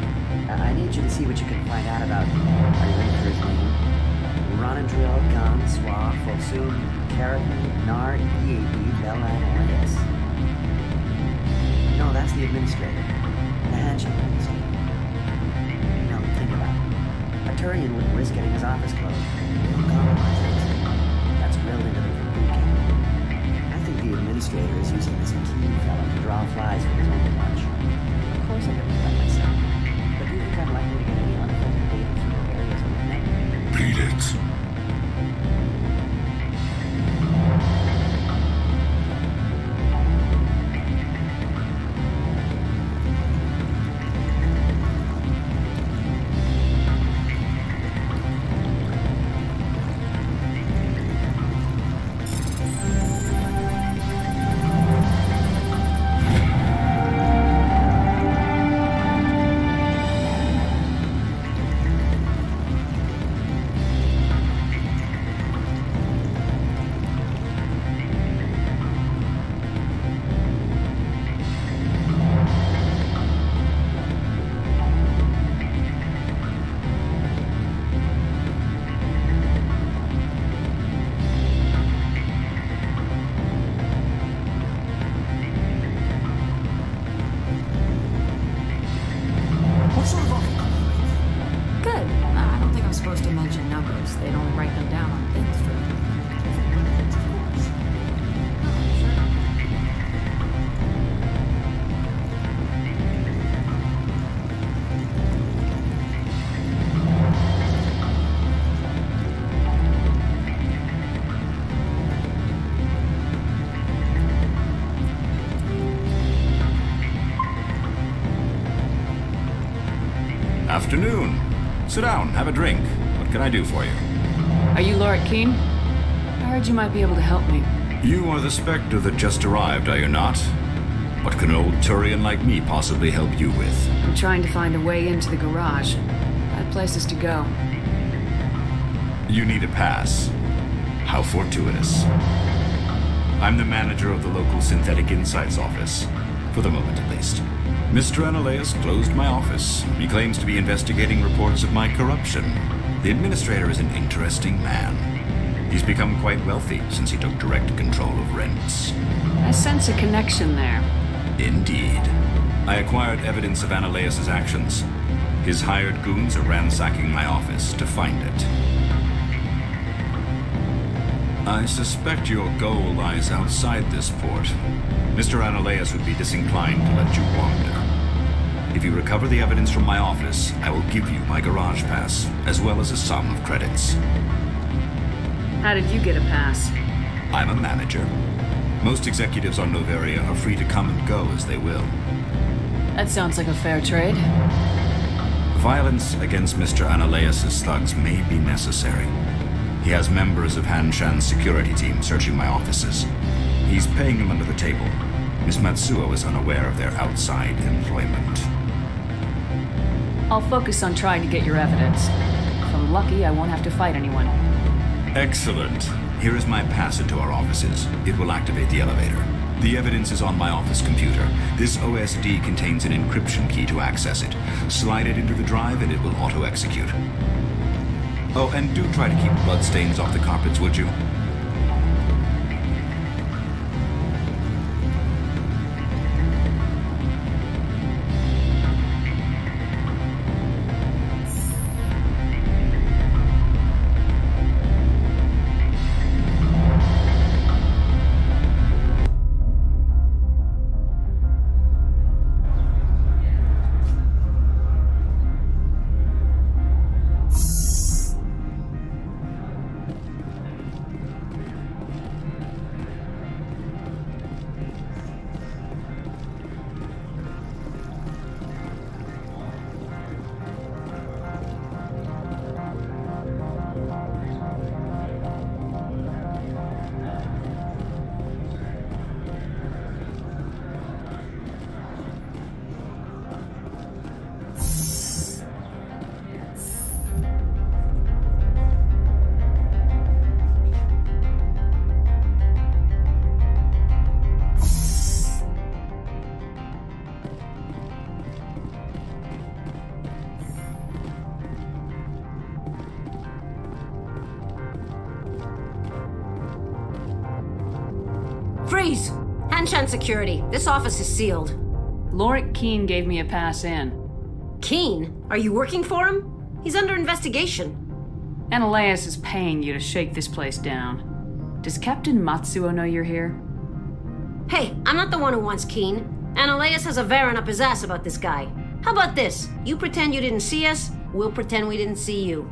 I need you to see what you can find out about... Are you ready for his name? Ronadrill, Gon, Swa, Folsum, Keratin, Nar, Eabi, Belan, Elias. No, that's the administrator. The Hanshin administrator. No, think about it. A Turian wouldn't risk getting his office closed. They don't compromise things. That's drilled into them from boot camp. I think the administrator is using this Keene fella to draw flies from his own lunch. Of course I could look that myself. But do you think I'm likely to get any unfiltered data from Noveria's own net? Beat it. Afternoon. Sit down, have a drink. What can I do for you? Are you Lord Keene? I heard you might be able to help me. You are the Spectre that just arrived, are you not? What can an old Turian like me possibly help you with? I'm trying to find a way into the garage. I have places to go. You need a pass. How fortuitous. I'm the manager of the local Synthetic Insights office. For the moment, at least. Mr. Analeus closed my office. He claims to be investigating reports of my corruption. The administrator is an interesting man. He's become quite wealthy since he took direct control of rents. I sense a connection there. Indeed. I acquired evidence of Ananias' actions. His hired goons are ransacking my office to find it. I suspect your goal lies outside this port. Mr. Ananias would be disinclined to let you wander. If you recover the evidence from my office, I will give you my garage pass, as well as a sum of credits. How did you get a pass? I'm a manager. Most executives on Noveria are free to come and go as they will. That sounds like a fair trade. Violence against Mr. Ananias' thugs may be necessary. He has members of Han Shan's security team searching my offices. He's paying them under the table. Miss Matsuo is unaware of their outside employment. I'll focus on trying to get your evidence. If I'm lucky, I won't have to fight anyone. Excellent. Here is my pass into our offices. It will activate the elevator. The evidence is on my office computer. This OSD contains an encryption key to access it. Slide it into the drive and it will auto-execute. Oh, and do try to keep bloodstains off the carpets, would you? Freeze! Hanshan Security, this office is sealed. Lorik Keene gave me a pass in. Keene? Are you working for him? He's under investigation. Ananias is paying you to shake this place down. Does Captain Matsuo know you're here? Hey, I'm not the one who wants Keene. Ananias has a Varen up his ass about this guy. How about this? You pretend you didn't see us, we'll pretend we didn't see you.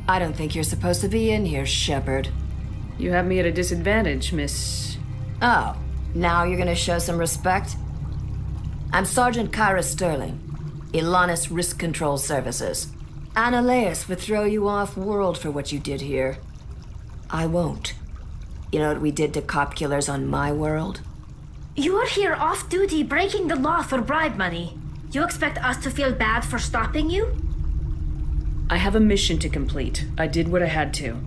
I don't think you're supposed to be in here, Shepard. You have me at a disadvantage, Miss... Oh, now you're gonna show some respect? I'm Sergeant Kyra Sterling, Ilanis Risk Control Services. Annaleus would throw you off-world for what you did here. I won't. You know what we did to cop killers on my world? You're here off-duty breaking the law for bribe money. You expect us to feel bad for stopping you? I have a mission to complete. I did what I had to.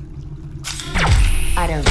I don't...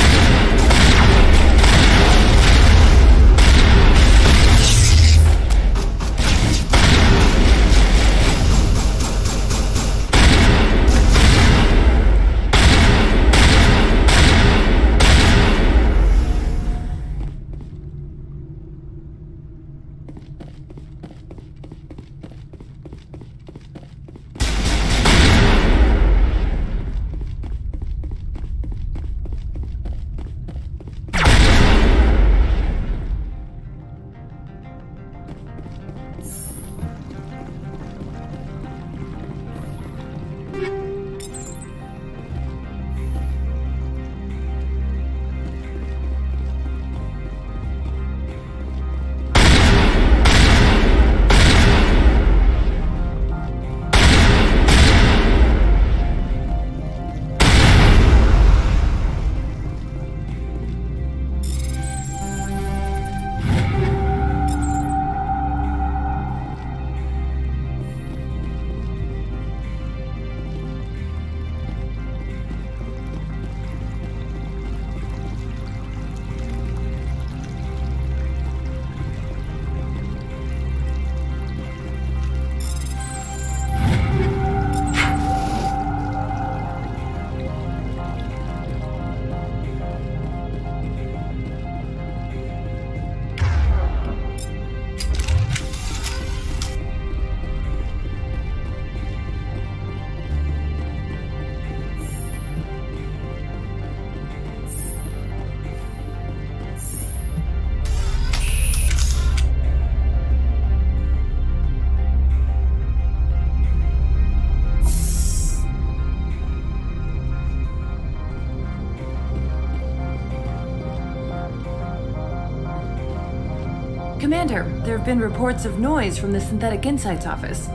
Commander, there have been reports of noise from the Synthetic Insights office.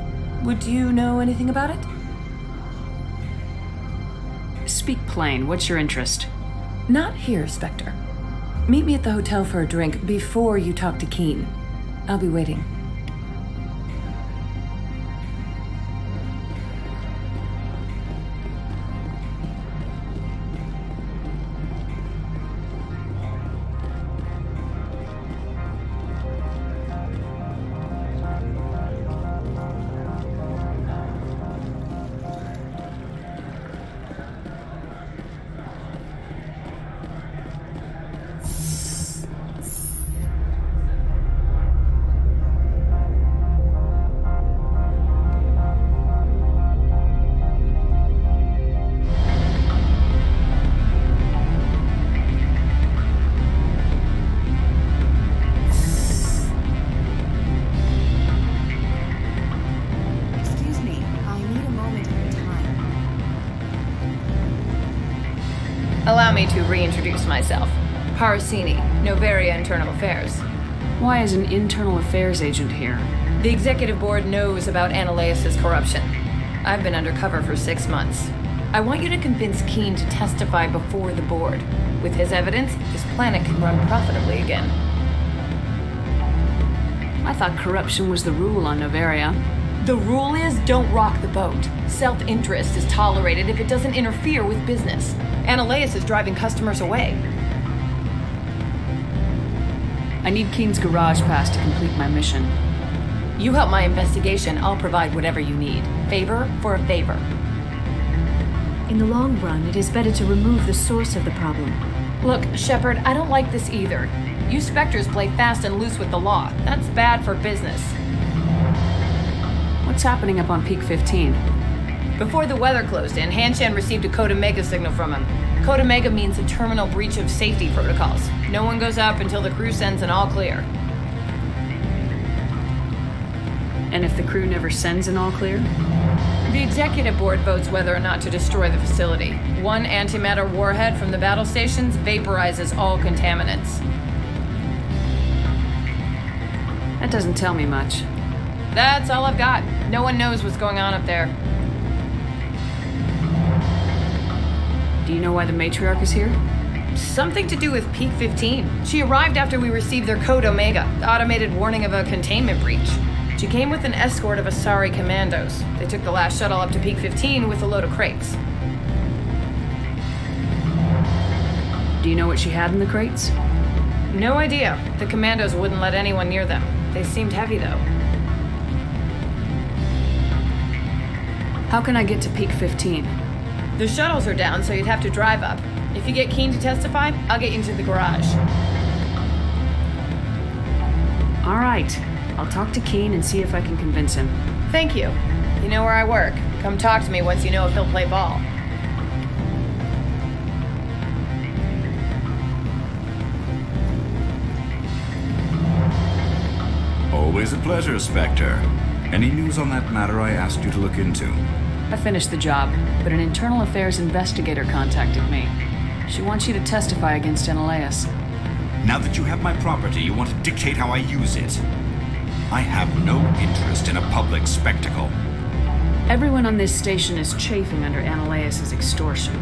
Would you know anything about it? Speak plain. What's your interest? Not here, Spectre. Meet me at the hotel for a drink before you talk to Keen. I'll be waiting. Allow me to reintroduce myself. Parasini, Noveria Internal Affairs. Why is an internal affairs agent here? The executive board knows about Annaleus' corruption. I've been undercover for 6 months. I want you to convince Keen to testify before the board. With his evidence, this planet can run profitably again. I thought corruption was the rule on Noveria. The rule is don't rock the boat. Self-interest is tolerated if it doesn't interfere with business. Annaleus is driving customers away. I need Keen's garage pass to complete my mission. You help my investigation, I'll provide whatever you need. Favor for a favor. In the long run, it is better to remove the source of the problem. Look, Shepard, I don't like this either. You Spectres play fast and loose with the law. That's bad for business. What's happening up on Peak 15? Before the weather closed in, Hanshan received a Code Omega signal from him. Code Omega means a terminal breach of safety protocols. No one goes up until the crew sends an all clear. And if the crew never sends an all clear? The executive board votes whether or not to destroy the facility. One antimatter warhead from the battle stations vaporizes all contaminants. That doesn't tell me much. That's all I've got. No one knows what's going on up there. Do you know why the matriarch is here? Something to do with Peak 15. She arrived after we received their Code Omega, the automated warning of a containment breach. She came with an escort of Asari commandos. They took the last shuttle up to Peak 15 with a load of crates. Do you know what she had in the crates? No idea. The commandos wouldn't let anyone near them. They seemed heavy, though. How can I get to Peak 15? The shuttles are down, so you'd have to drive up. If you get Keen to testify, I'll get you into the garage. All right. I'll talk to Keen and see if I can convince him. Thank you. You know where I work. Come talk to me once you know if he'll play ball. Always a pleasure, Spectre. Any news on that matter I asked you to look into? I finished the job, but an internal affairs investigator contacted me. She wants you to testify against Analeas. Now that you have my property, you want to dictate how I use it. I have no interest in a public spectacle. Everyone on this station is chafing under Analeas' extortion.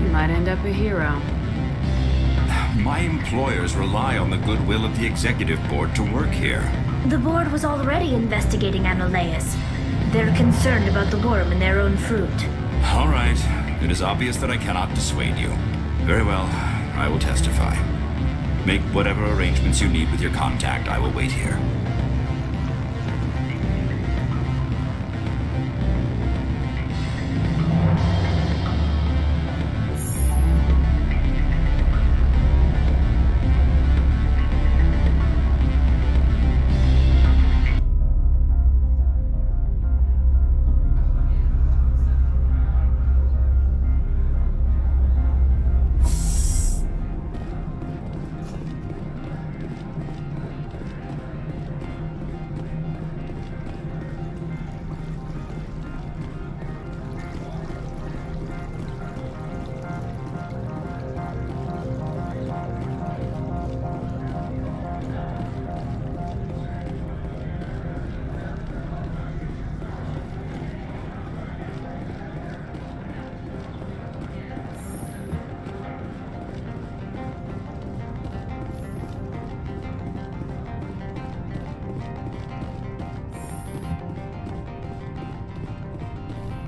You might end up a hero. My employers rely on the goodwill of the executive board to work here. The board was already investigating Analeas. They're concerned about the worm in their own fruit. All right. It is obvious that I cannot dissuade you. Very well. I will testify. Make whatever arrangements you need with your contact. I will wait here.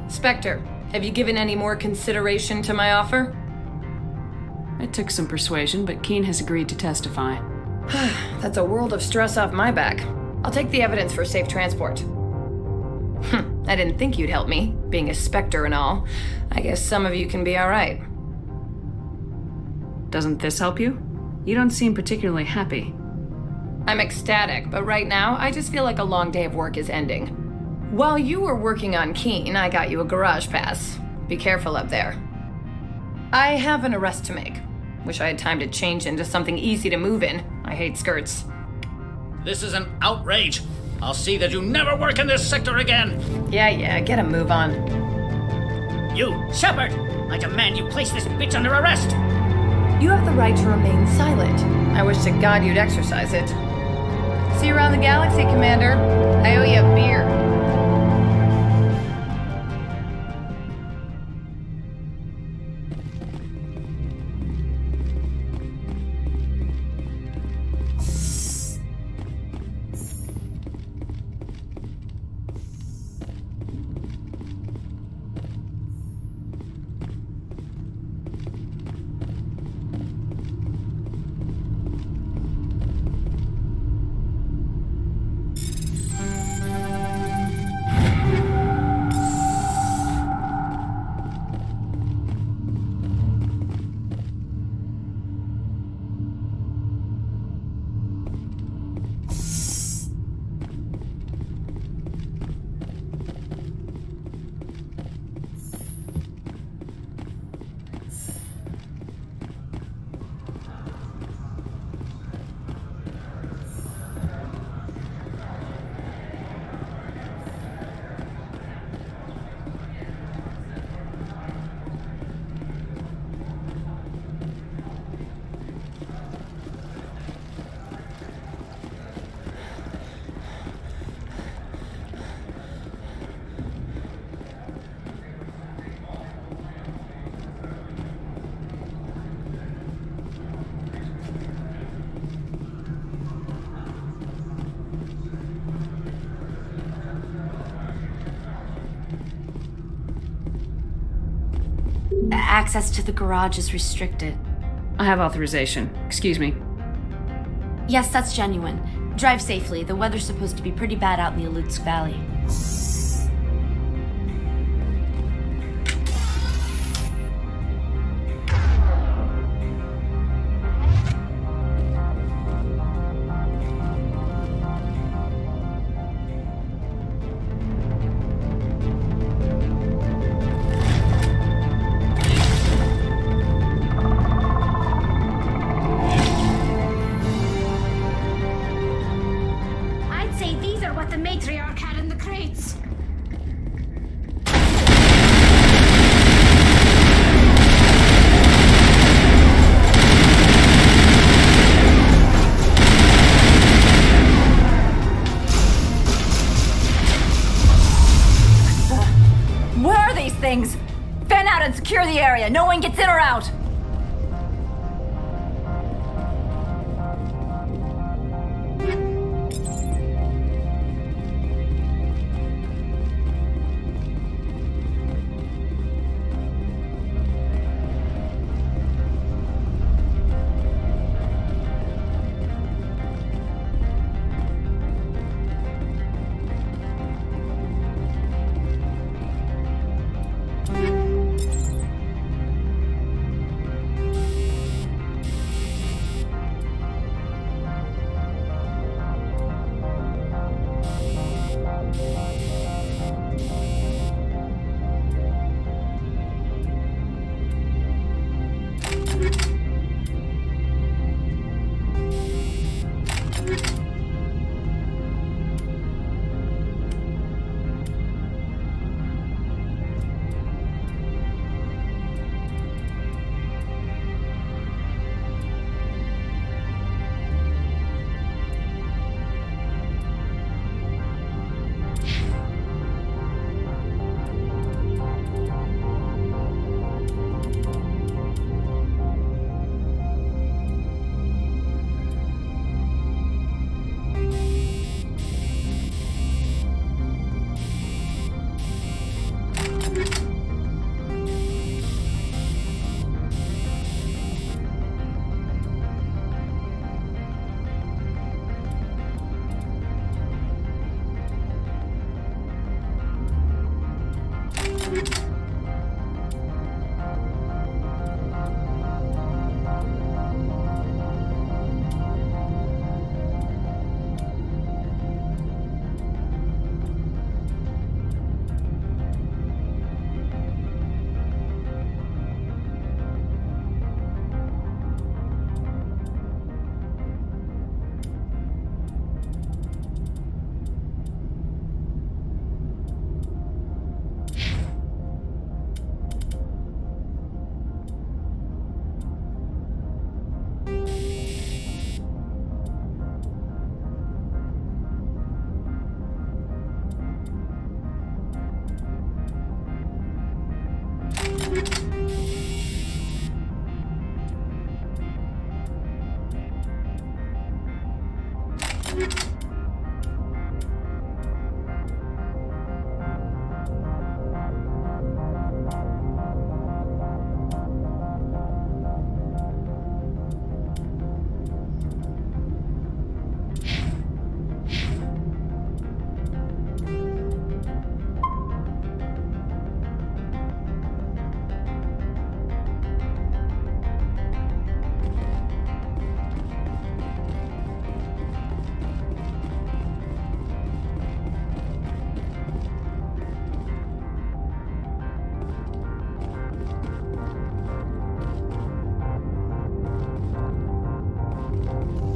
Spectre, have you given any more consideration to my offer? It took some persuasion, but Keen has agreed to testify. That's a world of stress off my back. I'll take the evidence for safe transport. I didn't think you'd help me, being a Spectre and all. I guess some of you can be alright. Doesn't this help you? You don't seem particularly happy. I'm ecstatic, but right now, I just feel like a long day of work is ending. While you were working on Keen, I got you a garage pass. Be careful up there. I have an arrest to make. Wish I had time to change into something easy to move in. I hate skirts. This is an outrage. I'll see that you never work in this sector again. Yeah, get a move on. You, Shepard! I demand you place this bitch under arrest! You have the right to remain silent. I wish to God you'd exercise it. See you around the galaxy, Commander. I owe you a beer. Access to the garage is restricted. I have authorization. Excuse me. Yes, that's genuine. Drive safely. The weather's supposed to be pretty bad out in the Alutsk Valley. Things. Fan out and secure the area. No one gets in or out.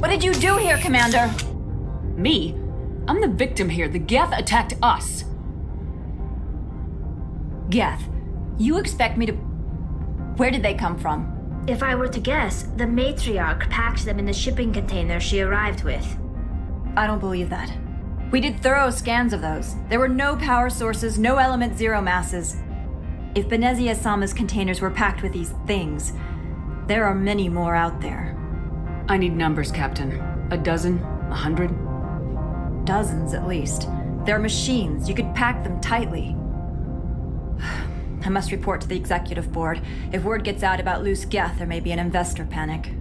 What did you do here, Commander? Me? I'm the victim here. The Geth attacked us. Geth, you expect me to... Where did they come from? If I were to guess, the matriarch packed them in the shipping container she arrived with. I don't believe that. We did thorough scans of those. There were no power sources, no element zero masses. If Benezia Sama's containers were packed with these things, there are many more out there. I need numbers, Captain. A dozen? 100? Dozens, at least. They're machines. You could pack them tightly. I must report to the executive board. If word gets out about loose Geth, there may be an investor panic.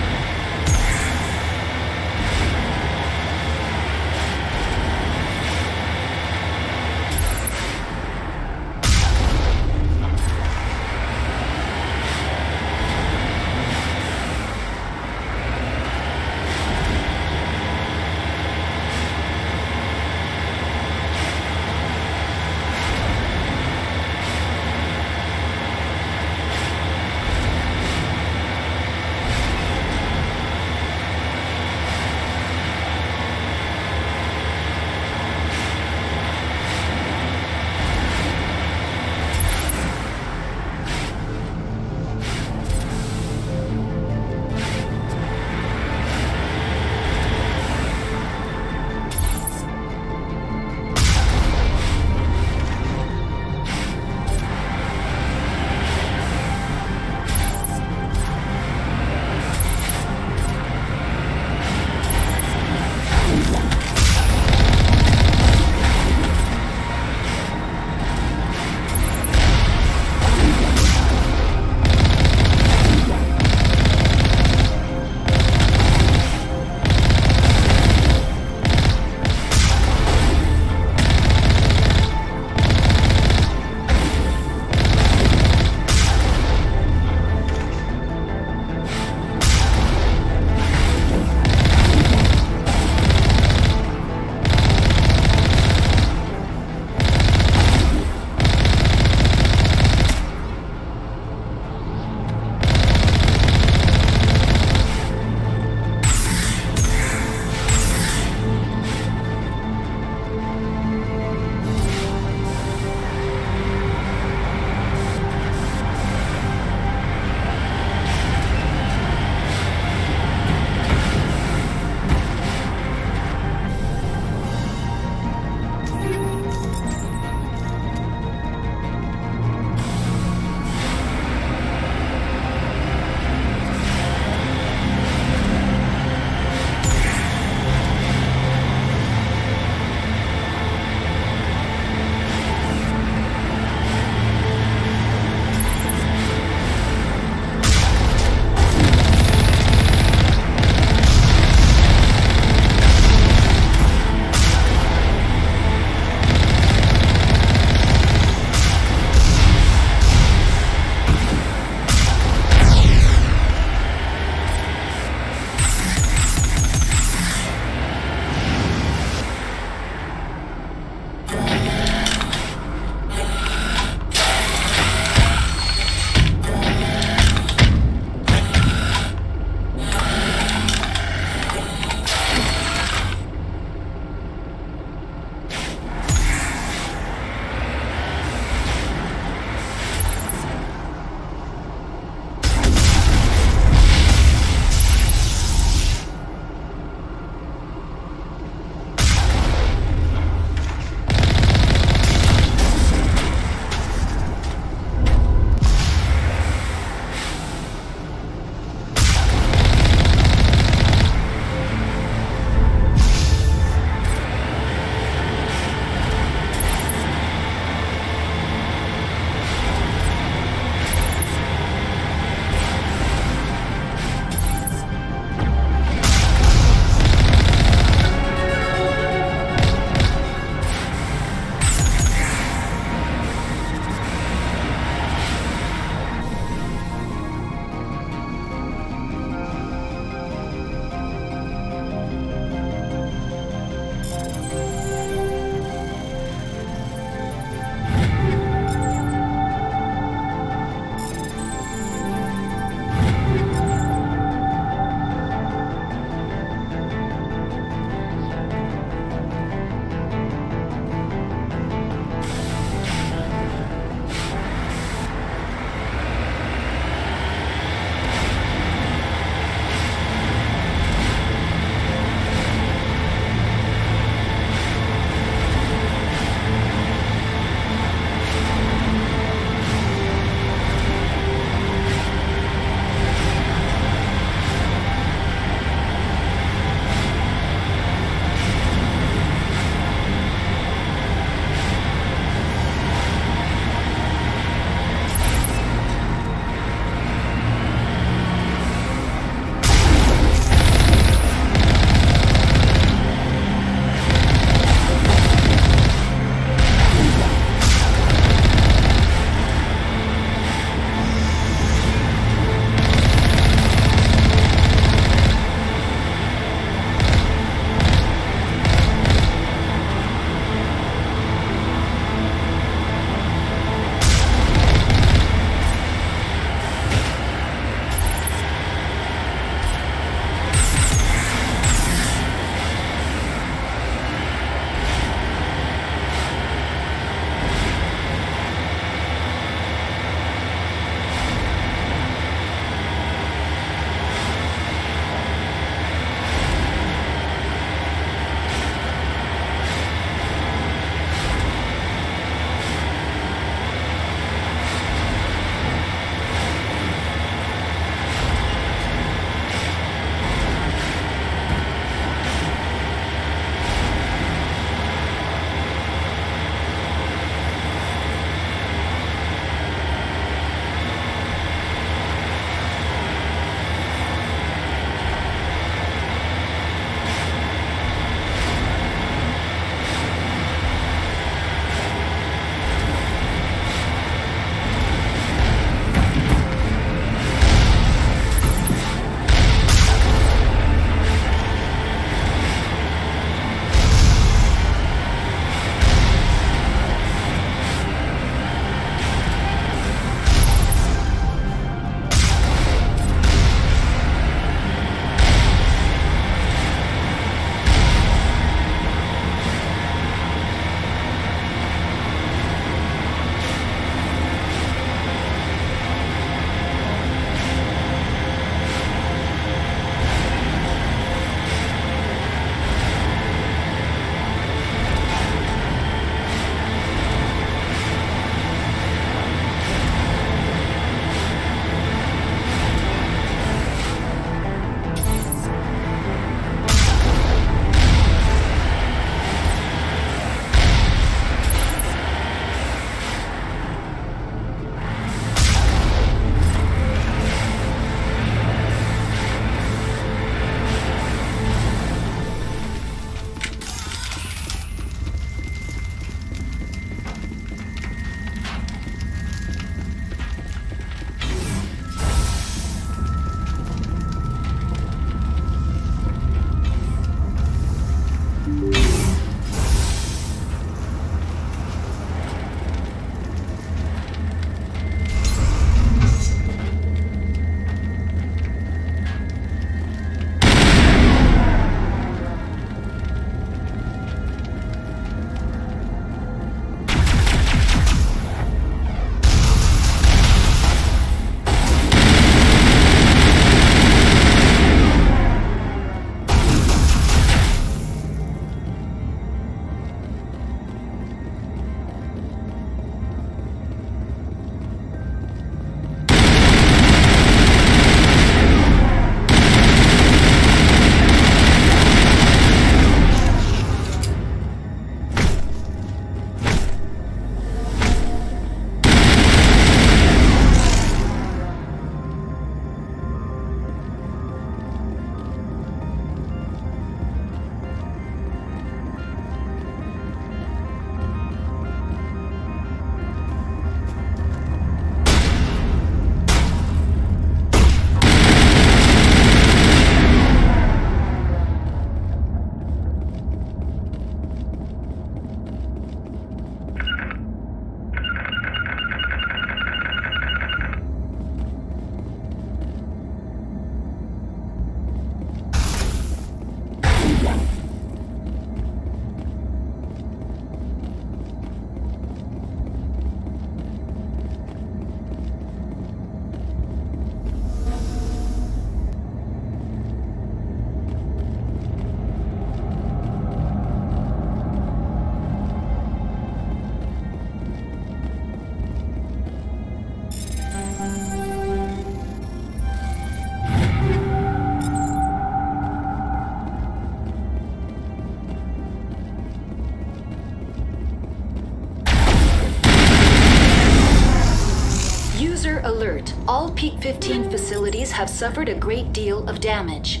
Peak 15 facilities have suffered a great deal of damage.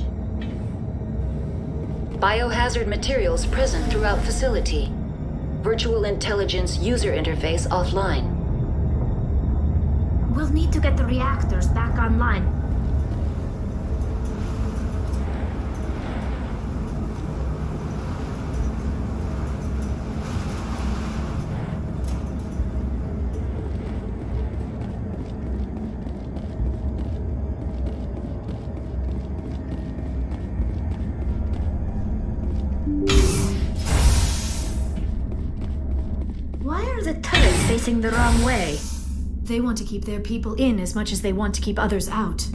Biohazard materials present throughout facility. Virtual intelligence user interface offline. We'll need to get the reactors back online. Why are the turrets facing the wrong way? They want to keep their people in as much as they want to keep others out.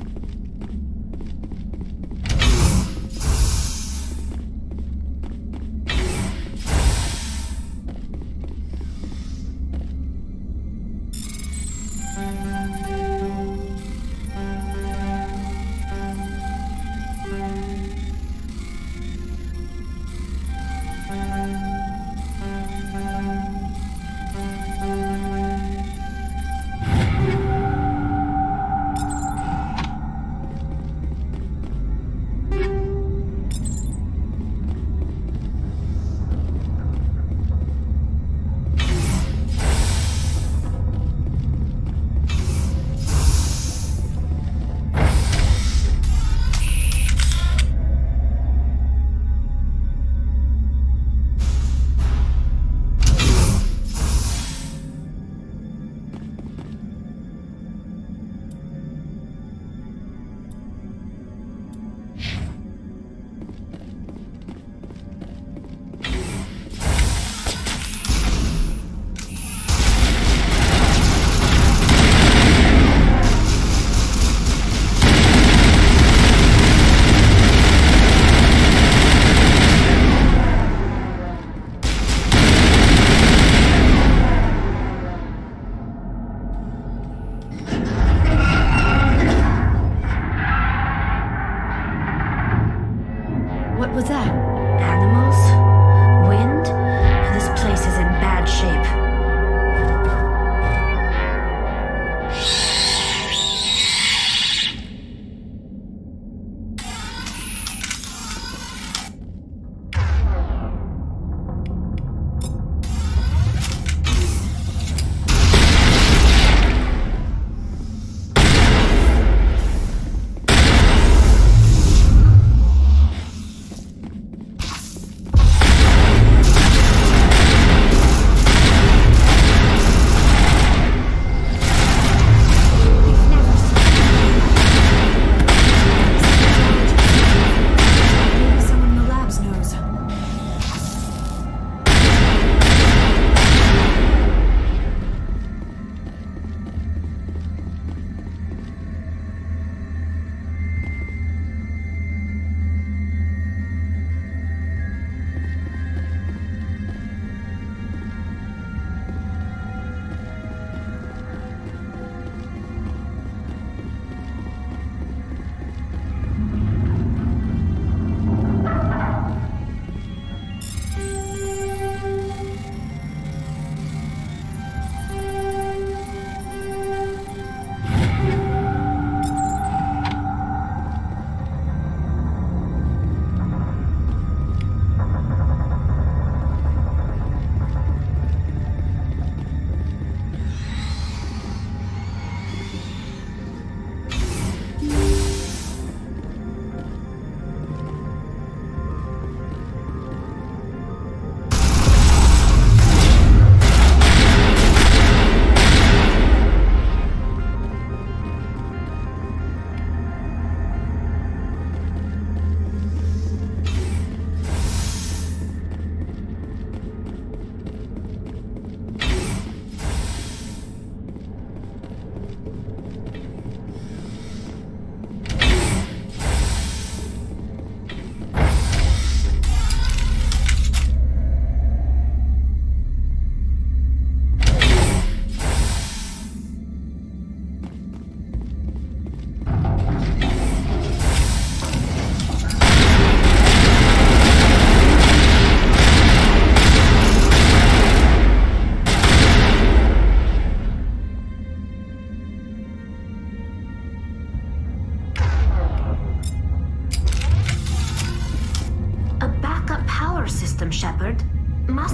system, Shepard.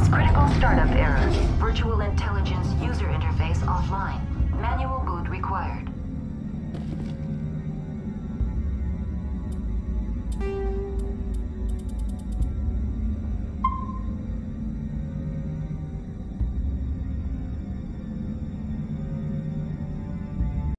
Critical startup error. Virtual intelligence user interface offline. Manual boot required.